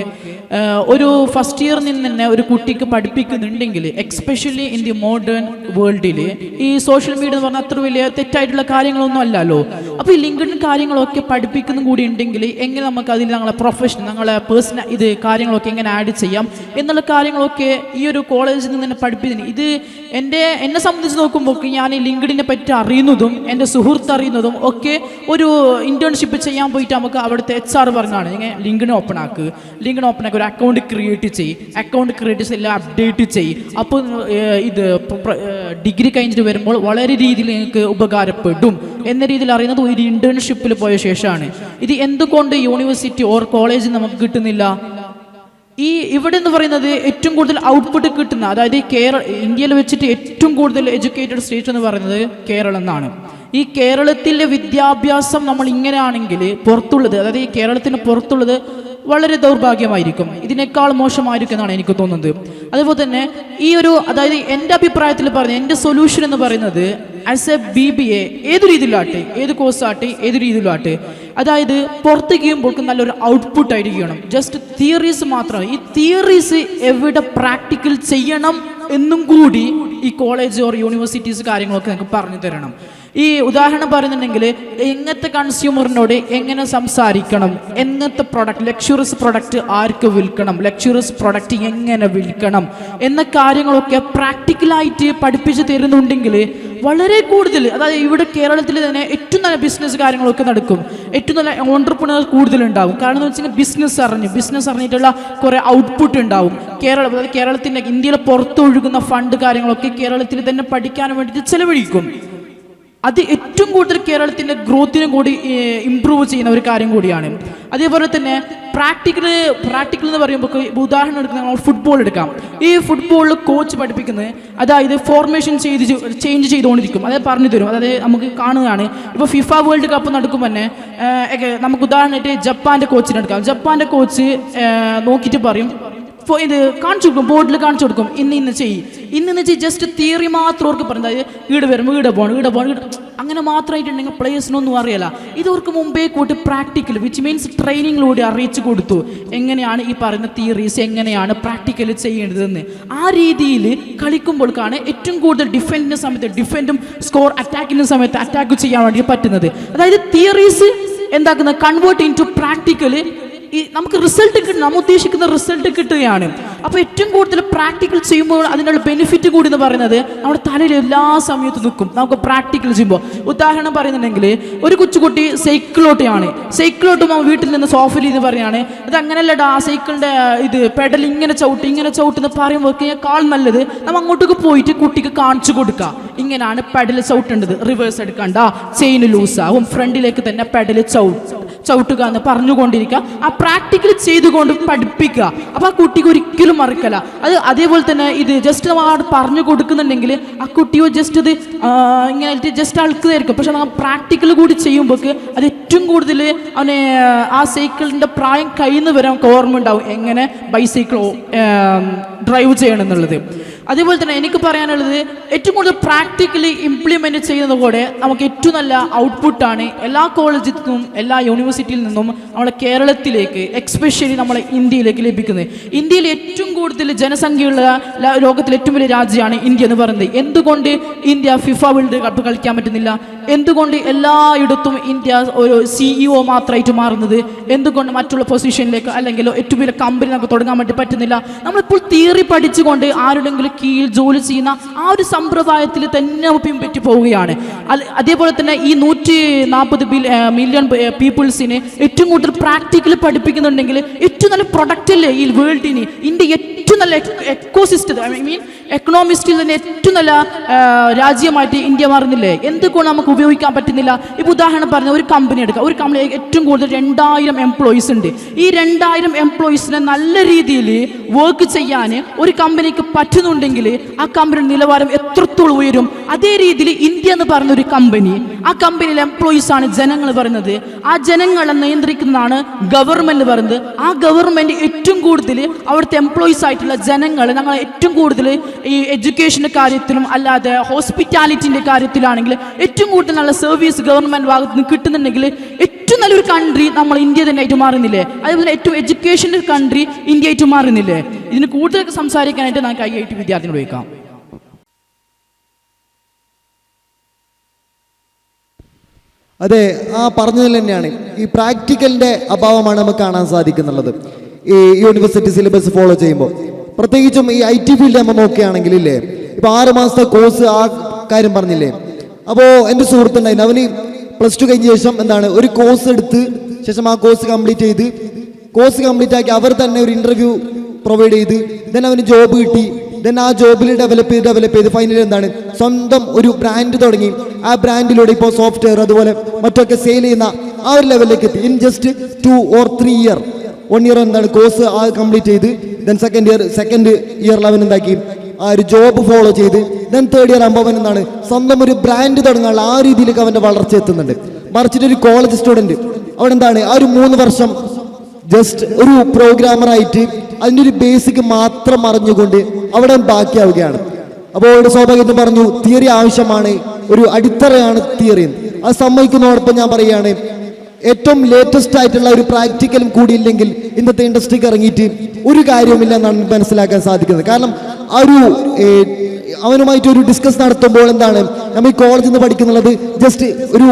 ഒരു ഫസ്റ്റ് ഇയറിൽ നിന്ന് തന്നെ ഒരു കുട്ടിക്ക് പഠിപ്പിക്കുന്നുണ്ടെങ്കിൽ, എക്സ്പെഷ്യലി ഇൻ ദി മോഡേൺ വേൾഡിൽ ഈ സോഷ്യൽ മീഡിയ എന്ന് പറഞ്ഞാൽ അത്ര വലിയ തെറ്റായിട്ടുള്ള കാര്യങ്ങളൊന്നും അല്ലല്ലോ. അപ്പോൾ ഈ ലിങ്ക്ഡിൻ കാര്യങ്ങളൊക്കെ പഠിപ്പിക്കുന്നതും കൂടി ഉണ്ടെങ്കിൽ എങ്ങനെ നമുക്ക് അതിൽ ഞങ്ങളെ പ്രൊഫഷൻ, ഞങ്ങളെ പേഴ്സണൽ ഇത് കാര്യങ്ങളൊക്കെ എങ്ങനെ ആഡ് ചെയ്യാം എന്നുള്ള കാര്യങ്ങളൊക്കെ ഈ ഒരു കോളേജിൽ നിന്ന് തന്നെ പഠിപ്പിക്കുന്നു. ഇത് എന്നെ സംബന്ധിച്ച് നോക്കുമ്പോൾ ഞാൻ ഈ ലിങ്ക്ഡിനെ പറ്റി അറിയുന്നതും എൻ്റെ സുഹൃത്ത് അറിയുന്നതും ഒക്കെ ഒരു ഇൻറ്റേൺഷിപ്പ് ചെയ്യാൻ പോയിട്ട് നമുക്ക് അവിടുത്തെ HR പറഞ്ഞാണ്, ഇങ്ങനെ ലിങ്ക്ഡിൻ ഓപ്പൺ ആക്കി ഒരു അക്കൗണ്ട് ക്രിയേറ്റ് എല്ലാം അപ്ഡേറ്റ് ചെയ്യും. അപ്പോൾ ഇത് ഡിഗ്രി കഴിഞ്ഞിട്ട് വരുമ്പോൾ വളരെ രീതിയിൽ നിങ്ങൾക്ക് ഉപകാരപ്പെടും എന്ന രീതിയിൽ അറിയുന്നത് ഒരു ഇൻറ്റേൺഷിപ്പിൽ പോയ ശേഷമാണ്. ഇത് എന്തുകൊണ്ട് യൂണിവേഴ്സിറ്റി ഓർ കോളേജിൽ നമുക്ക് കിട്ടുന്നില്ല? ഈ ഇവിടെ എന്ന് പറയുന്നത് ഏറ്റവും കൂടുതൽ ഔട്ട്പുട്ട് കിട്ടുന്ന, അതായത് ഇന്ത്യയിൽ വെച്ചിട്ട് ഏറ്റവും കൂടുതൽ എഡ്യൂക്കേറ്റഡ് സ്റ്റേറ്റ് എന്ന് പറയുന്നത് കേരളം എന്നാണ്. ഈ കേരളത്തിലെ വിദ്യാഭ്യാസം നമ്മൾ ഇങ്ങനെയാണെങ്കിൽ പുറത്തുള്ളത്, അതായത് ഈ കേരളത്തിന് പുറത്തുള്ളത് വളരെ ദൗർഭാഗ്യമായിരിക്കും, ഇതിനേക്കാൾ മോശമായിരിക്കും എന്നാണ് എനിക്ക് തോന്നുന്നത്. അതുപോലെ തന്നെ ഈ ഒരു, അതായത് എൻ്റെ അഭിപ്രായത്തിൽ പറഞ്ഞ എൻ്റെ സൊല്യൂഷൻ എന്ന് പറയുന്നത് ആസ് എ BBA ഏത് രീതിയിലാട്ടെ, ഏത് കോഴ്സാട്ടെ, ഏത് രീതിയിലാട്ടെ, അതായത് പുറത്ത് കഴിയുമ്പോൾ നല്ലൊരു ഔട്ട്പുട്ട് ആയിരിക്കണം. ജസ്റ്റ് തിയറീസ് മാത്രം, ഈ തിയറീസ് എവിടെ പ്രാക്ടിക്കൽ ചെയ്യണം എന്നും കൂടി ഈ കോളേജ് ഓർ യൂണിവേഴ്സിറ്റീസ് കാര്യങ്ങളൊക്കെ നമുക്ക് പറഞ്ഞു തരണം. ഈ ഉദാഹരണം പറയുന്നുണ്ടെങ്കിൽ എങ്ങനത്തെ കൺസ്യൂമറിനോട് എങ്ങനെ സംസാരിക്കണം, എങ്ങനത്തെ പ്രൊഡക്റ്റ്, ലക്ഷറസ് പ്രൊഡക്റ്റ് ആർക്ക് വിൽക്കണം, ലക്ഷറസ് പ്രൊഡക്റ്റ് എങ്ങനെ വിൽക്കണം എന്ന കാര്യങ്ങളൊക്കെ പ്രാക്ടിക്കലായിട്ട് പഠിപ്പിച്ച് തരുന്നുണ്ടെങ്കിൽ വളരെ കൂടുതൽ, അതായത് ഇവിടെ കേരളത്തിൽ തന്നെ ഏറ്റവും നല്ല ബിസിനസ് കാര്യങ്ങളൊക്കെ നടക്കും, ഏറ്റവും നല്ല ഓൺട്രപ്രണർ കൂടുതലുണ്ടാവും. കാരണം എന്ന് വെച്ചാൽ ബിസിനസ് അറിഞ്ഞിട്ടുള്ള കുറേ ഔട്ട്പുട്ട് ഉണ്ടാവും. അതായത് കേരളത്തിൻ്റെ, ഇന്ത്യയിലെ പുറത്തൊഴുകുന്ന ഫണ്ട് കാര്യങ്ങളൊക്കെ കേരളത്തിൽ തന്നെ പഠിക്കാൻ വേണ്ടിയിട്ട് ചെലവഴിക്കും. അത് ഏറ്റവും കൂടുതൽ കേരളത്തിൻ്റെ ഗ്രോത്തിനും കൂടി ഇമ്പ്രൂവ് ചെയ്യുന്ന ഒരു കാര്യം കൂടിയാണ്. അതേപോലെ തന്നെ പ്രാക്ടിക്കൽ എന്ന് പറയുമ്പോൾ ഉദാഹരണം എടുക്കുന്ന നമ്മൾ ഫുട്ബോൾ എടുക്കാം. ഈ ഫുട്ബോളിൽ കോച്ച് പഠിപ്പിക്കുന്നത് അതായത് ഫോർമേഷൻ ചേഞ്ച് ചെയ്തുകൊണ്ടിരിക്കും. അതായത് പറഞ്ഞു തരും. അതായത് നമുക്ക് കാണുന്നതാണ്. ഇപ്പോൾ ഫിഫ വേൾഡ് കപ്പ് നടക്കുമ്പോൾ തന്നെ നമുക്ക് ഉദാഹരണമായിട്ട് ജപ്പാൻ്റെ കോച്ചിനെ എടുക്കാം. ജപ്പാൻ്റെ കോച്ച് നോക്കിയിട്ട് പറയും, ഇത് കാണിച്ചു കൊടുക്കും, ബോർഡിൽ കാണിച്ചു കൊടുക്കും, ഇന്ന് ചെയ്യ് ജസ്റ്റ് തിയറി മാത്രം അവർക്ക് പറയുന്നത്. ഈട് വരും, ഈടെ പോകണം അങ്ങനെ മാത്രമായിട്ടുണ്ടെങ്കിൽ പ്ലേയേഴ്സിനൊന്നും അറിയില്ല. ഇതവർക്ക് മുമ്പേ കൂട്ടി പ്രാക്ടിക്കൽ വിച്ച് മീൻസ് ട്രെയിനിങ്ങിലൂടെ അറിയിച്ചു കൊടുത്തു എങ്ങനെയാണ് ഈ പറയുന്ന തിയറീസ് എങ്ങനെയാണ് പ്രാക്ടിക്കൽ ചെയ്യേണ്ടതെന്ന്. ആ രീതിയിൽ കളിക്കുമ്പോഴേക്കാണ് ഏറ്റവും കൂടുതൽ ഡിഫെൻഡിൻ്റെ സമയത്ത് ഡിഫെൻഡും അറ്റാക്കിൻ്റെ സമയത്ത് അറ്റാക്ക് ചെയ്യാൻ വേണ്ടി പറ്റുന്നത്. അതായത് തിയറീസ് എന്താക്കുന്നത് കൺവേർട്ട് ഇൻ ടു പ്രാക്ടിക്കൽ നമുക്ക് റിസൾട്ട് കിട്ടും, നമ്മൾ ഉദ്ദേശിക്കുന്ന റിസൾട്ട് കിട്ടുകയാണ്. അപ്പോൾ ഏറ്റവും കൂടുതൽ പ്രാക്ടിക്കൽ ചെയ്യുമ്പോൾ അതിനുള്ള ബെനിഫിറ്റ് കൂടി എന്ന് പറയുന്നത് നമ്മുടെ തലയിൽ എല്ലാ സമയത്തും നിൽക്കും നമുക്ക് പ്രാക്ടിക്കൽ ചെയ്യുമ്പോൾ. ഉദാഹരണം പറയുന്നുണ്ടെങ്കിൽ ഒരു കൊച്ചുകുട്ടി സൈക്കിളോട്ടും വീട്ടിൽ നിന്ന് സോഫയിൽ ഇത് പറയുകയാണ്, ഇത് അങ്ങനെയല്ലടാ സൈക്കിളിൻ്റെ ഇത് പെഡൽ ഇങ്ങനെ ചവിട്ടെന്ന് പറയുമ്പോഴേക്കാൾ നല്ലത് നമ്മൾ അങ്ങോട്ടേക്ക് പോയിട്ട് കുട്ടിക്ക് കാണിച്ചു കൊടുക്കുക. ഇങ്ങനെയാണ് പെഡൽ ചവിട്ടേണ്ടത്, റിവേഴ്സ് എടുക്കണ്ട, ചെയിൻ ലൂസാവും, ഫ്രണ്ടിലേക്ക് തന്നെ പെഡൽ ചവിട്ടുക എന്ന് പറഞ്ഞുകൊണ്ടിരിക്കുക. ആ പ്രാക്ടിക്കൽ ചെയ്തുകൊണ്ട് പഠിപ്പിക്കുക. അപ്പോൾ ആ കുട്ടിക്ക് ഒരിക്കലും മറക്കല. അതേപോലെ തന്നെ ഇത് ജസ്റ്റ് നമ്മൾ പറഞ്ഞു കൊടുക്കുന്നുണ്ടെങ്കിൽ ആ കുട്ടിയോ ജസ്റ്റ് ഇത് ഇങ്ങനെ ജസ്റ്റ് അൾക്കുന്നതായിരിക്കും. പക്ഷെ നമ്മൾ പ്രാക്ടിക്കൽ കൂടി ചെയ്യുമ്പോൾ അത് ഏറ്റവും കൂടുതൽ അവനെ ആ സൈക്കിളിൻ്റെ പ്രായം കഴിയുന്ന വരെ നമുക്ക് ഓർമ്മ ഉണ്ടാവും എങ്ങനെ ബൈസൈക്കിൾ ഡ്രൈവ് ചെയ്യണം എന്നുള്ളത്. അതേപോലെ തന്നെ എനിക്ക് പറയാനുള്ളത് ഏറ്റവും കൂടുതൽ പ്രാക്ടിക്കലി ഇംപ്ലിമെൻറ്റ് ചെയ്യുന്നതോടെ നമുക്ക് ഏറ്റവും നല്ല ഔട്ട്പുട്ടാണ് എല്ലാ കോളേജിൽ നിന്നും എല്ലാ യൂണിവേഴ്സിറ്റിയിൽ നിന്നും നമ്മുടെ കേരളത്തിലേക്ക് എക്സ്പെഷ്യലി നമ്മളെ ഇന്ത്യയിലേക്ക് ലഭിക്കുന്നത്. ഇന്ത്യയിൽ ഏറ്റവും കൂടുതൽ ജനസംഖ്യയുള്ള ലോകത്തിലെ ഏറ്റവും വലിയ രാജ്യമാണ് ഇന്ത്യ എന്ന് പറയുന്നത്. എന്തുകൊണ്ട് ഇന്ത്യ ഫിഫ വേൾഡ് കപ്പ് കളിക്കാൻ പറ്റുന്നില്ല? എന്തുകൊണ്ട് എല്ലായിടത്തും ഇന്ത്യ ഒരു CEO മാത്രമായിട്ട് മാറുന്നത്? എന്തുകൊണ്ട് മറ്റുള്ള പൊസിഷനിലേക്ക് അല്ലെങ്കിൽ ഏറ്റവും വലിയ കമ്പനി നമുക്ക് തുടങ്ങാൻ വേണ്ടി പറ്റുന്നില്ല? നമ്മളിപ്പോൾ തിയറി പഠിച്ചുകൊണ്ട് ആരുടെങ്കിലും കീഴിൽ ജോലി ചെയ്യുന്ന ആ ഒരു സമ്പ്രദായത്തിൽ തന്നെ പിൻപറ്റി പോവുകയാണ്. അതേപോലെ തന്നെ ഈ 140 മില്യൺ പീപ്പിൾസിന് ഏറ്റവും കൂടുതൽ പ്രാക്ടിക്കൽ പഠിപ്പിക്കുന്നുണ്ടെങ്കിൽ ഏറ്റവും നല്ല പ്രൊഡക്റ്റ് അല്ലേ ഈ വേൾഡിന്? ഇന്ത്യ ഏറ്റവും നല്ല എക്കോസിസ്റ്റം എക്കണോമിസ്റ്റിൽ തന്നെ ഏറ്റവും നല്ല രാജ്യമായിട്ട് ഇന്ത്യ മാറുന്നില്ലേ? എന്തുകൊണ്ട് നമുക്ക് ഉപയോഗിക്കാൻ പറ്റുന്നില്ല? ഇപ്പോൾ ഉദാഹരണം പറഞ്ഞ ഒരു കമ്പനി എടുക്കുക. ഒരു കമ്പനി ഏറ്റവും കൂടുതൽ 2000 എംപ്ലോയീസ് ഉണ്ട്. ഈ 2000 എംപ്ലോയീസിനെ നല്ല രീതിയിൽ വർക്ക് ചെയ്യാൻ ഒരു കമ്പനിക്ക് പറ്റുന്നുണ്ടെങ്കിൽ ആ കമ്പനിയുടെ നിലവാരം എത്രത്തോളം ഉയരും? അതേ രീതിയിൽ ഇന്ത്യ എന്ന് പറയുന്ന ഒരു കമ്പനി, ആ കമ്പനിയിലെ എംപ്ലോയീസ് ആണ് ജനങ്ങൾ പറയുന്നത്. ആ ജനങ്ങളെ നിയന്ത്രിക്കുന്നതാണ് ഗവൺമെന്റ് പറയുന്നത്. ആ ഗവൺമെന്റ് ഏറ്റവും കൂടുതൽ അവിടുത്തെ എംപ്ലോയീസ് ആയിട്ടുള്ള ജനങ്ങൾ ഞങ്ങൾ ഏറ്റവും കൂടുതൽ ഈ എഡ്യൂക്കേഷൻ്റെ കാര്യത്തിലും അല്ലാതെ ഹോസ്പിറ്റാലിറ്റിൻ്റെ കാര്യത്തിലാണെങ്കിൽ ഏറ്റവും കൂടുതൽ നല്ല സർവീസ് ഗവൺമെൻറ് ഭാഗത്ത് നിന്ന് കിട്ടുന്നുണ്ടെങ്കിൽ ഏറ്റവും നല്ലൊരു കൺട്രി നമ്മൾ ഇന്ത്യ തന്നെ ആയിട്ട് മാറുന്നില്ലേ? അതേപോലെ ഏറ്റവും എഡ്യൂക്കേഷൻ്റെ കൺട്രി ഇന്ത്യ ആയിട്ട് മാറുന്നില്ലേ? ഇതിന് കൂടുതൽ സംസാരിക്കാനായിട്ട് നമുക്ക് IIT വിദ്യാർത്ഥികളോട് ചോദിക്കാം. അതെ, ആ പറഞ്ഞതിൽ തന്നെയാണ് ഈ പ്രാക്ടിക്കലിൻ്റെ അഭാവമാണ് നമുക്ക് കാണാൻ സാധിക്കുന്നുള്ളത് ഈ യൂണിവേഴ്സിറ്റി സിലബസ് ഫോളോ ചെയ്യുമ്പോൾ. പ്രത്യേകിച്ചും ഈ IT ഫീൽഡ് നമ്മൾ നോക്കുകയാണെങ്കിൽ ഇല്ലേ, ഇപ്പോൾ 6 മാസത്തെ കോഴ്സ് ആ കാര്യം പറഞ്ഞില്ലേ. അപ്പോൾ എൻ്റെ സുഹൃത്തുണ്ടായിരുന്നു, അവന് +2 കഴിഞ്ഞ ശേഷം എന്താണ് ഒരു കോഴ്സ് എടുത്ത് ശേഷം ആ കോഴ്സ് കംപ്ലീറ്റ് ആക്കി അവർ തന്നെ ഒരു ഇൻ്റർവ്യൂ പ്രൊവൈഡ് ചെയ്ത് ദെൻ അവന് ജോബ് കിട്ടി. ദെൻ ആ ജോബിൽ ഡെവലപ്പ് ചെയ്ത് ഫൈനലി എന്താണ് സ്വന്തം ഒരു ബ്രാൻഡ് തുടങ്ങി. ആ ബ്രാൻഡിലൂടെ ഇപ്പോൾ സോഫ്റ്റ്വെയർ അതുപോലെ മറ്റൊക്കെ സെയിൽ ചെയ്യുന്ന ആ ഒരു ലെവലിലേക്ക് എത്തി. In just 2 or 3 year 1 year എന്താണ് കോഴ്സ് ആ കംപ്ലീറ്റ് ചെയ്ത് ദെൻ സെക്കൻഡ് ഇയറിൽ അവൻ എന്താക്കി ആ ഒരു ജോബ് ഫോളോ ചെയ്ത് ദെൻ 3rd year ആകുമ്പോൾ അവൻ എന്താണ് സ്വന്തം ഒരു ബ്രാൻഡ് തുടങ്ങാനുള്ള ആ രീതിയിലേക്ക് അവൻ്റെ വളർച്ച എത്തുന്നുണ്ട്. മറിച്ചിട്ട് ഒരു കോളേജ് സ്റ്റുഡൻറ്റ് അവിടെ എന്താണ് ആ ഒരു 3 വർഷം ജസ്റ്റ് ഒരു പ്രോഗ്രാമറായിട്ട് അതിൻ്റെ ഒരു ബേസിക് മാത്രം അറിഞ്ഞുകൊണ്ട് അവിടെ ബാക്കിയാവുകയാണ്. അപ്പോൾ അവിടെ സ്വാഭാവികമായിട്ടും പറഞ്ഞു തിയറി ആവശ്യമാണ്, ഒരു അടിത്തറയാണ് തിയറി. അത് സമ്മതിക്കുന്നതോടൊപ്പം ഞാൻ പറയുകയാണ് ഏറ്റവും ലേറ്റസ്റ്റ് ആയിട്ടുള്ള ഒരു പ്രാക്ടിക്കലും കൂടിയില്ലെങ്കിൽ ഇന്നത്തെ ഇൻഡസ്ട്രിക്ക് ഇറങ്ങിയിട്ട് ഒരു കാര്യവുമില്ല എന്നാണ് മനസ്സിലാക്കാൻ സാധിക്കുന്നത്. കാരണം ആ ഒരു അവനുമായിട്ട് ഒരു ഡിസ്കസ് നടത്തുമ്പോൾ എന്താണ് നമ്മൾ ഈ കോളേജിൽ നിന്ന് പഠിക്കുന്നുള്ളത് ജസ്റ്റ് ഒരു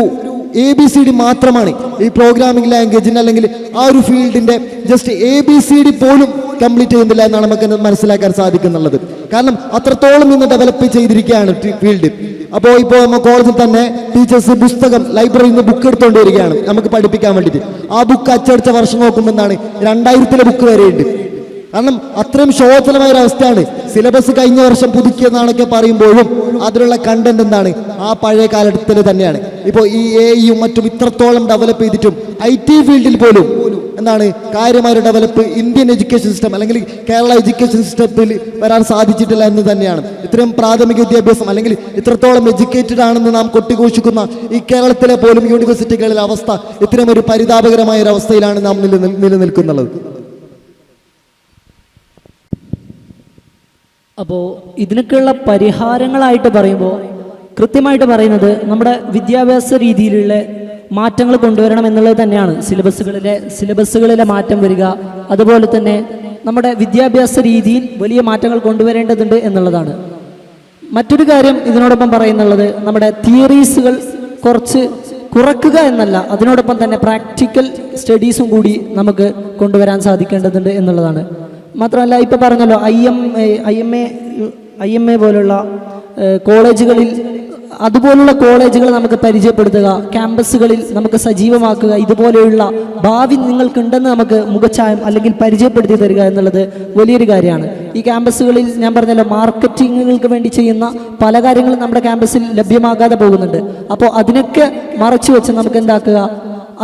ABCD മാത്രമാണ്. ഈ പ്രോഗ്രാമിംഗ് ലാംഗ്വേജിന് അല്ലെങ്കിൽ ആ ഒരു ഫീൽഡിൻ്റെ ജസ്റ്റ് ABCD പോലും കംപ്ലീറ്റ് ചെയ്യുന്നില്ല എന്നാണ് നമുക്ക് മനസ്സിലാക്കാൻ സാധിക്കുന്നുള്ളത്. കാരണം അത്രത്തോളം ഇന്ന് ഡെവലപ്പ് ചെയ്തിരിക്കുകയാണ് ഫീൽഡ്. അപ്പോൾ ഇപ്പോൾ നമ്മൾ കോളേജിൽ തന്നെ ടീച്ചേഴ്സ് പുസ്തകം ലൈബ്രറിയിൽ നിന്ന് ബുക്ക് എടുത്തുകൊണ്ട് വരികയാണ് നമുക്ക് പഠിപ്പിക്കാൻ വേണ്ടിയിട്ട്. ആ ബുക്ക് അച്ചടിച്ച വർഷം നോക്കുമ്പോൾ എന്താണ് 2000 ബുക്ക് വരെയുണ്ട്. കാരണം അത്രയും ശോചനമായ ഒരവസ്ഥയാണ്. സിലബസ് കഴിഞ്ഞ വർഷം പുതുക്കിയെന്നാണൊക്കെ പറയുമ്പോഴും അതിലുള്ള കണ്ടന്റ് എന്താണ്, ആ പഴയ കാലത്തിൽ തന്നെയാണ്. ഇപ്പോൾ ഈ എയും മറ്റും ഇത്രത്തോളം ഡെവലപ്പ് ചെയ്തിട്ടും IT ഫീൽഡിൽ പോലും എന്താണ് കാര്യമായ ഡെവലപ്പ് ഇന്ത്യൻ എഡ്യൂക്കേഷൻ സിസ്റ്റം അല്ലെങ്കിൽ കേരള എഡ്യൂക്കേഷൻ സിസ്റ്റത്തിൽ വരാൻ സാധിച്ചിട്ടില്ല എന്ന് തന്നെയാണ്. ഇത്രയും പ്രാഥമിക വിദ്യാഭ്യാസം അല്ലെങ്കിൽ ഇത്രത്തോളം എഡ്യൂക്കേറ്റഡ് ആണെന്ന് നാം കൊട്ടിഘോഷിക്കുന്ന ഈ കേരളത്തിലെ പോലും യൂണിവേഴ്സിറ്റികളിലെ അവസ്ഥ ഇത്രയും ഒരു പരിതാപകരമായ ഒരു അവസ്ഥയിലാണ് നാം നിലനിൽക്കുന്നത്. അപ്പോൾ ഇതിനൊക്കെയുള്ള പരിഹാരങ്ങളായിട്ട് പറയുമ്പോൾ കൃത്യമായിട്ട് പറയുന്നത് നമ്മുടെ വിദ്യാഭ്യാസ രീതിയിലുള്ള മാറ്റങ്ങൾ കൊണ്ടുവരണം എന്നുള്ളത് തന്നെയാണ്. സിലബസുകളിലെ മാറ്റം വരിക, അതുപോലെ തന്നെ നമ്മുടെ വിദ്യാഭ്യാസ രീതിയിൽ വലിയ മാറ്റങ്ങൾ കൊണ്ടുവരേണ്ടതുണ്ട് എന്നുള്ളതാണ്. മറ്റൊരു കാര്യം ഇതിനോടൊപ്പം പറയുന്നുള്ളത് നമ്മുടെ തിയറീസുകൾ കുറച്ച് കുറക്കുക എന്നല്ല, അതിനോടൊപ്പം തന്നെ പ്രാക്ടിക്കൽ സ്റ്റഡീസും കൂടി നമുക്ക് കൊണ്ടുവരാൻ സാധിക്കേണ്ടതുണ്ട് എന്നുള്ളതാണ്. മാത്രമല്ല ഇപ്പോൾ പറഞ്ഞല്ലോ IMA പോലുള്ള കോളേജുകളിൽ, അതുപോലുള്ള കോളേജുകൾ നമുക്ക് പരിചയപ്പെടുത്തുക, ക്യാമ്പസുകളിൽ നമുക്ക് സജീവമാക്കുക, ഇതുപോലെയുള്ള ഭാവി നിങ്ങൾക്കുണ്ടെന്ന് നമുക്ക് മുഖച്ഛായം അല്ലെങ്കിൽ പരിചയപ്പെടുത്തി തരിക എന്നുള്ളത് വലിയൊരു കാര്യമാണ്. ഈ ക്യാമ്പസുകളിൽ ഞാൻ പറഞ്ഞല്ലോ മാർക്കറ്റിങ്ങുകൾക്ക് വേണ്ടി ചെയ്യുന്ന പല കാര്യങ്ങളും നമ്മുടെ ക്യാമ്പസിൽ ലഭ്യമാകാതെ പോകുന്നുണ്ട്. അപ്പോൾ അതിനൊക്കെ മറച്ചു വെച്ച് നമുക്ക് എന്താക്കുക,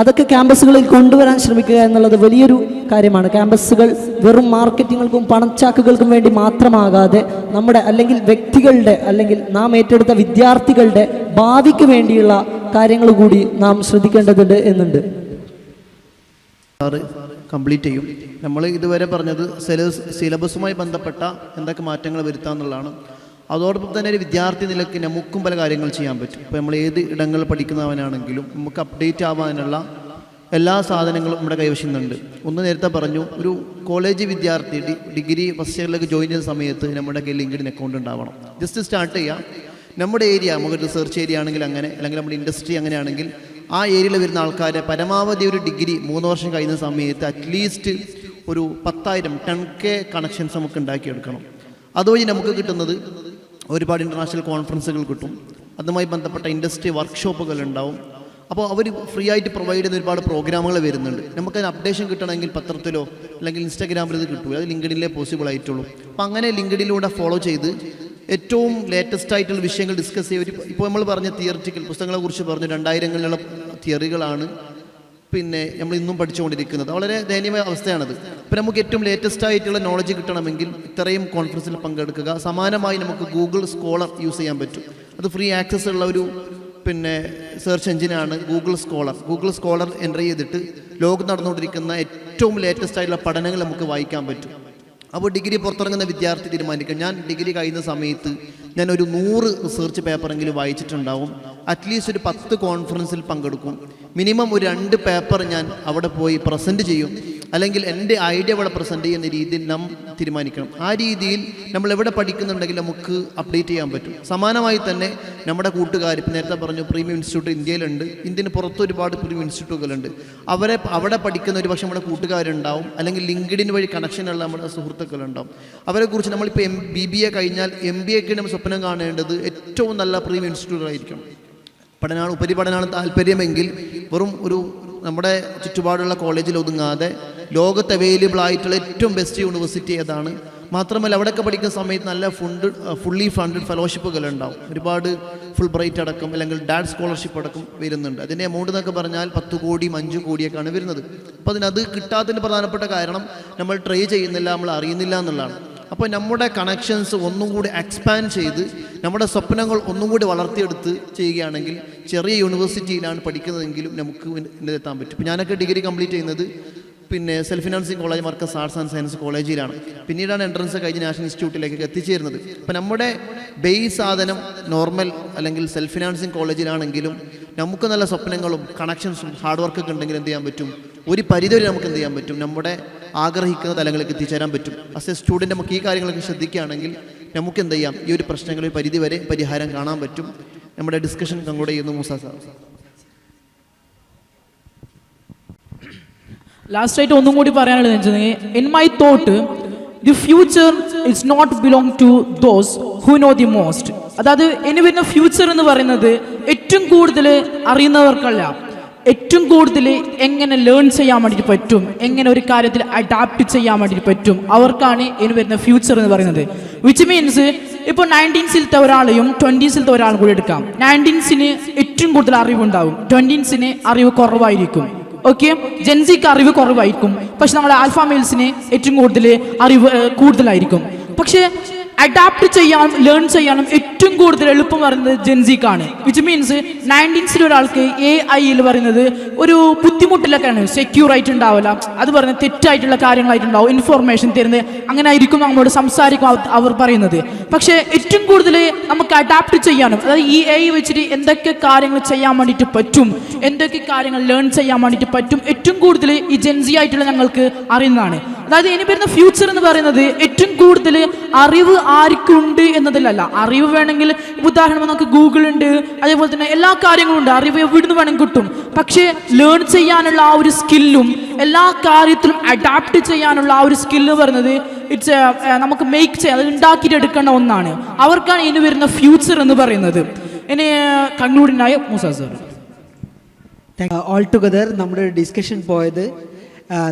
അതൊക്കെ ക്യാമ്പസുകളിൽ കൊണ്ടുവരാൻ ശ്രമിക്കുക എന്നുള്ളത് വലിയൊരു കാര്യമാണ്. ക്യാമ്പസുകൾ വെറും മാർക്കറ്റിങ്ങുകൾക്കും പണച്ചാക്കുകൾക്കും വേണ്ടി മാത്രമാകാതെ നമ്മുടെ അല്ലെങ്കിൽ വ്യക്തികളുടെ അല്ലെങ്കിൽ നാം ഏറ്റെടുത്ത വിദ്യാർത്ഥികളുടെ ഭാവിക്ക് വേണ്ടിയുള്ള കാര്യങ്ങൾ കൂടി നാം ശ്രദ്ധിക്കേണ്ടതുണ്ട് എന്നുണ്ട്. കംപ്ലീറ്റ് ചെയ്യും. നമ്മൾ ഇതുവരെ പറഞ്ഞത് സിലബസുമായി ബന്ധപ്പെട്ട എന്തൊക്കെ മാറ്റങ്ങൾ വരുത്താമെന്നുള്ളതാണ്. അതോടൊപ്പം തന്നെ ഒരു വിദ്യാർത്ഥി നിലയ്ക്ക് നമുക്കും പല കാര്യങ്ങൾ ചെയ്യാൻ പറ്റും. ഇപ്പോൾ നമ്മൾ ഏത് ഇടങ്ങളിൽ പഠിക്കുന്നവനാണെങ്കിലും നമുക്ക് അപ്ഡേറ്റ് ആവാനുള്ള എല്ലാ സാധനങ്ങളും നമ്മുടെ കൈവശുന്നുണ്ട്. ഒന്ന് നേരത്തെ പറഞ്ഞു, ഒരു കോളേജ് വിദ്യാർത്ഥി ഡിഗ്രി ഫസ്റ്റ് ഇയറിലേക്ക് ജോയിൻ ചെയ്യുന്ന സമയത്ത് നമ്മുടെ കയ്യിൽ ലിങ്ക്ഡിൻ അക്കൗണ്ട് ഉണ്ടാവണം. ജസ്റ്റ് സ്റ്റാർട്ട് ചെയ്യാം. നമ്മുടെ ഏരിയ, നമുക്ക് റിസർച്ച് ഏരിയ ആണെങ്കിൽ അങ്ങനെ, അല്ലെങ്കിൽ നമ്മുടെ ഇൻഡസ്ട്രി അങ്ങനെയാണെങ്കിൽ ആ ഏരിയയിൽ വരുന്ന ആൾക്കാരെ പരമാവധി ഒരു ഡിഗ്രി 3 വർഷം കഴിയുന്ന സമയത്ത് അറ്റ്ലീസ്റ്റ് ഒരു 10,000 10K കണക്ഷൻസ് നമുക്ക് ഉണ്ടാക്കിയെടുക്കണം. അതുവഴി നമുക്ക് കിട്ടുന്നത് ഒരുപാട് ഇൻ്റർനാഷണൽ കോൺഫറൻസുകൾ കിട്ടും, അതുമായി ബന്ധപ്പെട്ട ഇൻഡസ്ട്രി വർക്ക്ഷോപ്പുകൾ ഉണ്ടാവും. അപ്പോൾ അവർ ഫ്രീ ആയിട്ട് പ്രൊവൈഡ് ചെയ്യുന്ന ഒരുപാട് പ്രോഗ്രാമുകൾ വരുന്നുണ്ട്. നമുക്കതിന് അപ്ഡേഷൻ കിട്ടണമെങ്കിൽ പത്രത്തിലോ അല്ലെങ്കിൽ ഇൻസ്റ്റാഗ്രാമിൽ ഇത് കിട്ടും, അത് ലിങ്ക്ഡിനിലേ പോസിബിൾ ആയിട്ടുള്ളൂ. അപ്പോൾ അങ്ങനെ ലിങ്ക്ഡിനിലൂടെ ഫോളോ ചെയ്ത് ഏറ്റവും ലേറ്റസ്റ്റ് ആയിട്ടുള്ള വിഷയങ്ങൾ ഡിസ്കസ് ചെയ്യുക. ഇപ്പോൾ നമ്മൾ പറഞ്ഞ തിയറിറ്റിക്കൽ പുസ്തകങ്ങളെക്കുറിച്ച് പറഞ്ഞു, 2000-ങ്ങളിലുള്ള തിയറികളാണ് പിന്നെ നമ്മൾ ഇന്നും പഠിച്ചുകൊണ്ടിരിക്കുന്നത്. വളരെ ദയനീയമായ അവസ്ഥയാണത്. ഇപ്പം നമുക്ക് ഏറ്റവും ലേറ്റസ്റ്റ് ആയിട്ടുള്ള നോളജ് കിട്ടണമെങ്കിൽ ഇത്രയും കോൺഫറൻസിൽ പങ്കെടുക്കുക. സമാനമായി നമുക്ക് ഗൂഗിൾ സ്കോളർ യൂസ് ചെയ്യാൻ പറ്റും. അത് ഫ്രീ ആക്സസ് ഉള്ള ഒരു പിന്നെ സെർച്ച് എഞ്ചിനാണ് Google scholar. Google scholar enter ചെയ്തിട്ട് ലോകം നടന്നുകൊണ്ടിരിക്കുന്ന ഏറ്റവും ലേറ്റസ്റ്റ് ആയിട്ടുള്ള പഠനങ്ങൾ നമുക്ക് വായിക്കാൻ പറ്റും. അപ്പോൾ ഡിഗ്രി പുറത്തിറങ്ങുന്ന വിദ്യാർത്ഥി തീരുമാനിക്കും, ഞാൻ ഡിഗ്രി കഴിയുന്ന സമയത്ത് ഞാൻ ഒരു 100 റിസർച്ച് പേപ്പറെങ്കിലും വായിച്ചിട്ടുണ്ടാവും, അറ്റ്ലീസ്റ്റ് ഒരു 10 കോൺഫറൻസിൽ പങ്കെടുക്കും, മിനിമം ഒരു 2 പേപ്പർ ഞാൻ അവിടെ പോയി പ്രസൻറ്റ് ചെയ്യും, അല്ലെങ്കിൽ എൻ്റെ ഐഡിയ അവിടെ പ്രസൻറ്റ് ചെയ്യുന്ന രീതിയിൽ നാം തീരുമാനിക്കണം. ആ രീതിയിൽ നമ്മൾ എവിടെ പഠിക്കുന്നുണ്ടെങ്കിൽ നമുക്ക് അപ്ഡേറ്റ് ചെയ്യാൻ പറ്റും. സമാനമായി തന്നെ നമ്മുടെ കൂട്ടുകാർ, ഇപ്പം നേരത്തെ പറഞ്ഞു പ്രീമിയം ഇൻസ്റ്റിറ്റ്യൂട്ട് ഇന്ത്യയിലുണ്ട്, ഇന്ത്യന് പുറത്ത് ഒരുപാട് പ്രീമിയം ഇൻസ്റ്റിറ്റ്യൂട്ടുകളുണ്ട്. അവിടെ പഠിക്കുന്ന ഒരു പക്ഷേ നമ്മുടെ കൂട്ടുകാരുണ്ടാവും, അല്ലെങ്കിൽ ലിങ്ക്ഡിൻ വഴി കണക്ഷനുള്ള നമ്മുടെ സുഹൃത്തുക്കളുണ്ടാവും. അവരെക്കുറിച്ച് നമ്മളിപ്പോൾ BBA കഴിഞ്ഞാൽ MBAക്ക് നമ്മൾ സ്വപ്നം കാണേണ്ടത് ഏറ്റവും നല്ല പ്രീമിയം ഇൻസ്റ്റിറ്റ്യൂട്ടായിരിക്കും. ഉപരിപഠനമാണ് താല്പര്യമെങ്കിൽ വെറും ഒരു നമ്മുടെ ചുറ്റുപാടുള്ള കോളേജിൽ ഒതുങ്ങാതെ ലോകത്ത് അവൈലബിൾ ആയിട്ടുള്ള ഏറ്റവും ബെസ്റ്റ് യൂണിവേഴ്സിറ്റി ഏതാണ്. മാത്രമല്ല അവിടെയൊക്കെ പഠിക്കുന്ന സമയത്ത് നല്ല ഫുള്ളി ഫണ്ടഡ് ഫെലോഷിപ്പുകൾ ഉണ്ടാവും. ഒരുപാട് ഫുൾ ബ്രൈറ്റ് അടക്കം അല്ലെങ്കിൽ ഡാഡ് സ്കോളർഷിപ്പ് അടക്കം വരുന്നുണ്ട്. അതിൻ്റെ എമൗണ്ട് എന്നൊക്കെ പറഞ്ഞാൽ 10 കോടി 5 കോടിയൊക്കെയാണ് വരുന്നത്. അപ്പോൾ അതിനത് കിട്ടാത്തതിൻ്റെ പ്രധാനപ്പെട്ട കാരണം നമ്മൾ ട്രൈ ചെയ്യുന്നില്ല, നമ്മൾ അറിയുന്നില്ല എന്നുള്ളതാണ്. അപ്പോൾ നമ്മുടെ കണക്ഷൻസ് ഒന്നും കൂടി എക്സ്പാൻഡ് ചെയ്ത് നമ്മുടെ സ്വപ്നങ്ങൾ ഒന്നും കൂടി വളർത്തിയെടുത്ത് ചെയ്യുകയാണെങ്കിൽ ചെറിയ യൂണിവേഴ്സിറ്റിയിലാണ് പഠിക്കുന്നതെങ്കിലും നമുക്ക് എത്താൻ പറ്റും. ഇപ്പോൾ ഞാനൊക്കെ ഡിഗ്രി കംപ്ലീറ്റ് ചെയ്യുന്നത് പിന്നെ self financing college Markaz arts and science കോളേജിലാണ്. പിന്നീടാണ് എൻട്രൻസ് കഴിഞ്ഞ് നാഷണൽ ഇൻസ്റ്റിറ്റ്യൂട്ടിലേക്ക് എത്തിച്ചേരുന്നത്. അപ്പോൾ നമ്മുടെ ബേസ് സാധനം നോർമൽ അല്ലെങ്കിൽ സെൽഫ് ഫിനാൻസിങ് കോളേജിലാണെങ്കിലും നമുക്ക് നല്ല സ്വപ്നങ്ങളും കണക്ഷൻസും ഹാർഡ് വർക്കൊക്കെ ഉണ്ടെങ്കിൽ എന്ത് ചെയ്യാൻ പറ്റും, ഒരു പരിധിവരെ നമുക്ക് എന്ത് ചെയ്യാൻ പറ്റും, നമ്മുടെ ആഗ്രഹിക്കുന്ന തലങ്ങളിലേക്ക് എത്തിച്ചേരാൻ പറ്റും. ആസ് എ സ്റ്റുഡൻറ്റ് നമുക്ക് ഈ കാര്യങ്ങളൊക്കെ ശ്രദ്ധിക്കുകയാണെങ്കിൽ നമുക്ക് എന്ത് ചെയ്യാം, ഈ ഒരു പ്രശ്നങ്ങളിൽ പരിധിവരെ പരിഹാരം കാണാൻ പറ്റും. നമ്മുടെ ഡിസ്കഷൻ കൺക്ലൂഡ് ചെയ്യുന്നു മൂസ സാർ. ലാസ്റ്റായിട്ട് ഒന്നും കൂടി പറയാനുള്ളത് വെച്ചിട്ടുണ്ടെങ്കിൽ, in my thought the future it's not belong to those who know the most. അതായത് ഇനി വരുന്ന ഫ്യൂച്ചർ എന്ന് പറയുന്നത് ഏറ്റവും കൂടുതൽ അറിയുന്നവർക്കല്ല, ഏറ്റവും കൂടുതൽ എങ്ങനെ ലേൺ ചെയ്യാൻ വേണ്ടിയിട്ട് പറ്റും, എങ്ങനെ ഒരു കാര്യത്തിൽ അഡാപ്റ്റ് ചെയ്യാൻ വേണ്ടിയിട്ട് പറ്റും, അവർക്കാണ് ഇനി വരുന്ന ഫ്യൂച്ചർ എന്ന് പറയുന്നത്. വിച്ച് മീൻസ് ഇപ്പോൾ 19സിലത്തെ ഒരാളെയും 20സിലത്തെ ഒരാളും കൂടി എടുക്കാം. 19സിന് ഏറ്റവും കൂടുതൽ അറിവുണ്ടാവും, 20സിന് അറിവ് കുറവായിരിക്കും. ഓക്കെ, ജെൻസിക്ക് അറിവ് കുറവായിരിക്കും, പക്ഷെ നമ്മുടെ ആൽഫ മെയിൽസിന് ഏറ്റവും കൂടുതൽ അറിവ് കൂടുതലായിരിക്കും. പക്ഷേ അഡാപ്റ്റ് ചെയ്യാനും ലേൺ ചെയ്യാനും ഏറ്റവും കൂടുതൽ എളുപ്പം പറയുന്നത് ജെൻസിക്കാണ്. വിച്ച് മീൻസ് 19സിൽ ഒരാൾക്ക് AI പറയുന്നത് ഒരു ബുദ്ധിമുട്ടിലൊക്കെയാണ്, സെക്യൂർ ആയിട്ട് ഉണ്ടാവില്ല, അത് പറയുന്നത് തെറ്റായിട്ടുള്ള കാര്യങ്ങളായിട്ടുണ്ടാവും, ഇൻഫോർമേഷൻ തരുന്നത് അങ്ങനെ ആയിരിക്കും നമ്മളോട് സംസാരിക്കും അവർ പറയുന്നത്. പക്ഷേ ഏറ്റവും കൂടുതൽ നമുക്ക് അഡാപ്റ്റ് ചെയ്യാനും, അതായത് ഈ AI വെച്ചിട്ട് എന്തൊക്കെ കാര്യങ്ങൾ ചെയ്യാൻ വേണ്ടിയിട്ട് പറ്റും, എന്തൊക്കെ കാര്യങ്ങൾ ലേൺ ചെയ്യാൻ വേണ്ടിയിട്ട് പറ്റും, ഏറ്റവും കൂടുതൽ ഈ ജെൻസി ആയിട്ടുള്ള ഞങ്ങൾക്ക് അറിയുന്നതാണ്. അതായത് ഇനി വരുന്ന ഫ്യൂച്ചർ എന്ന് പറയുന്നത് ഏറ്റവും കൂടുതൽ അറിവ് ആർക്കുണ്ട് എന്നതിലല്ല. അറിവ് വേണമെങ്കിൽ ഉദാഹരണം നമുക്ക് ഗൂഗിൾ ഉണ്ട്, അതേപോലെ തന്നെ എല്ലാ കാര്യങ്ങളും ഉണ്ട്, അറിവ് എവിടുന്ന് വേണമെങ്കിൽ കിട്ടും. പക്ഷേ ലേൺ ചെയ്യാനുള്ള ആ ഒരു സ്കില്ലും എല്ലാ കാര്യത്തിലും അഡാപ്റ്റ് ചെയ്യാനുള്ള ആ ഒരു സ്കില്ല് പറയുന്നത് ഇറ്റ്സ് നമുക്ക് മേക്ക് ചെയ്യാൻ, അത് ഉണ്ടാക്കിയിട്ടെടുക്കേണ്ട ഒന്നാണ്. അവർക്കാണ് ഇനി വരുന്ന ഫ്യൂച്ചർ എന്ന് പറയുന്നത്. ഇനി കൺക്ലൂഡിനായ മൂസ സാർ. ഓൾ ടുഗദർ നമ്മുടെ ഡിസ്കഷൻ പോയത്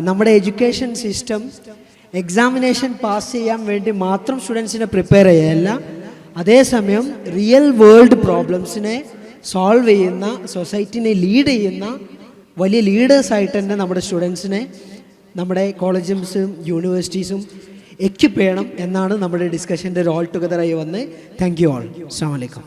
നമ്മുടെ എഡ്യൂക്കേഷൻ സിസ്റ്റം എക്സാമിനേഷൻ പാസ് ചെയ്യാൻ വേണ്ടി മാത്രം സ്റ്റുഡൻസിനെ പ്രിപ്പയർ ചെയ്യല്ല, അതേസമയം റിയൽ വേൾഡ് പ്രോബ്ലംസിനെ സോൾവ് ചെയ്യുന്ന, സൊസൈറ്റിനെ ലീഡ് ചെയ്യുന്ന വലിയ ലീഡേഴ്സായിട്ട് തന്നെ നമ്മുടെ സ്റ്റുഡൻസിനെ നമ്മുടെ കോളേജസും യൂണിവേഴ്സിറ്റീസും എക്യുപ്പ് ചെയ്യണം എന്നാണ് നമ്മുടെ ഡിസ്കഷൻ്റെ ഒരു ഓൾ ടുഗദറായി വന്ന്. Thank you all. അസ്സലാമു അലൈക്കും.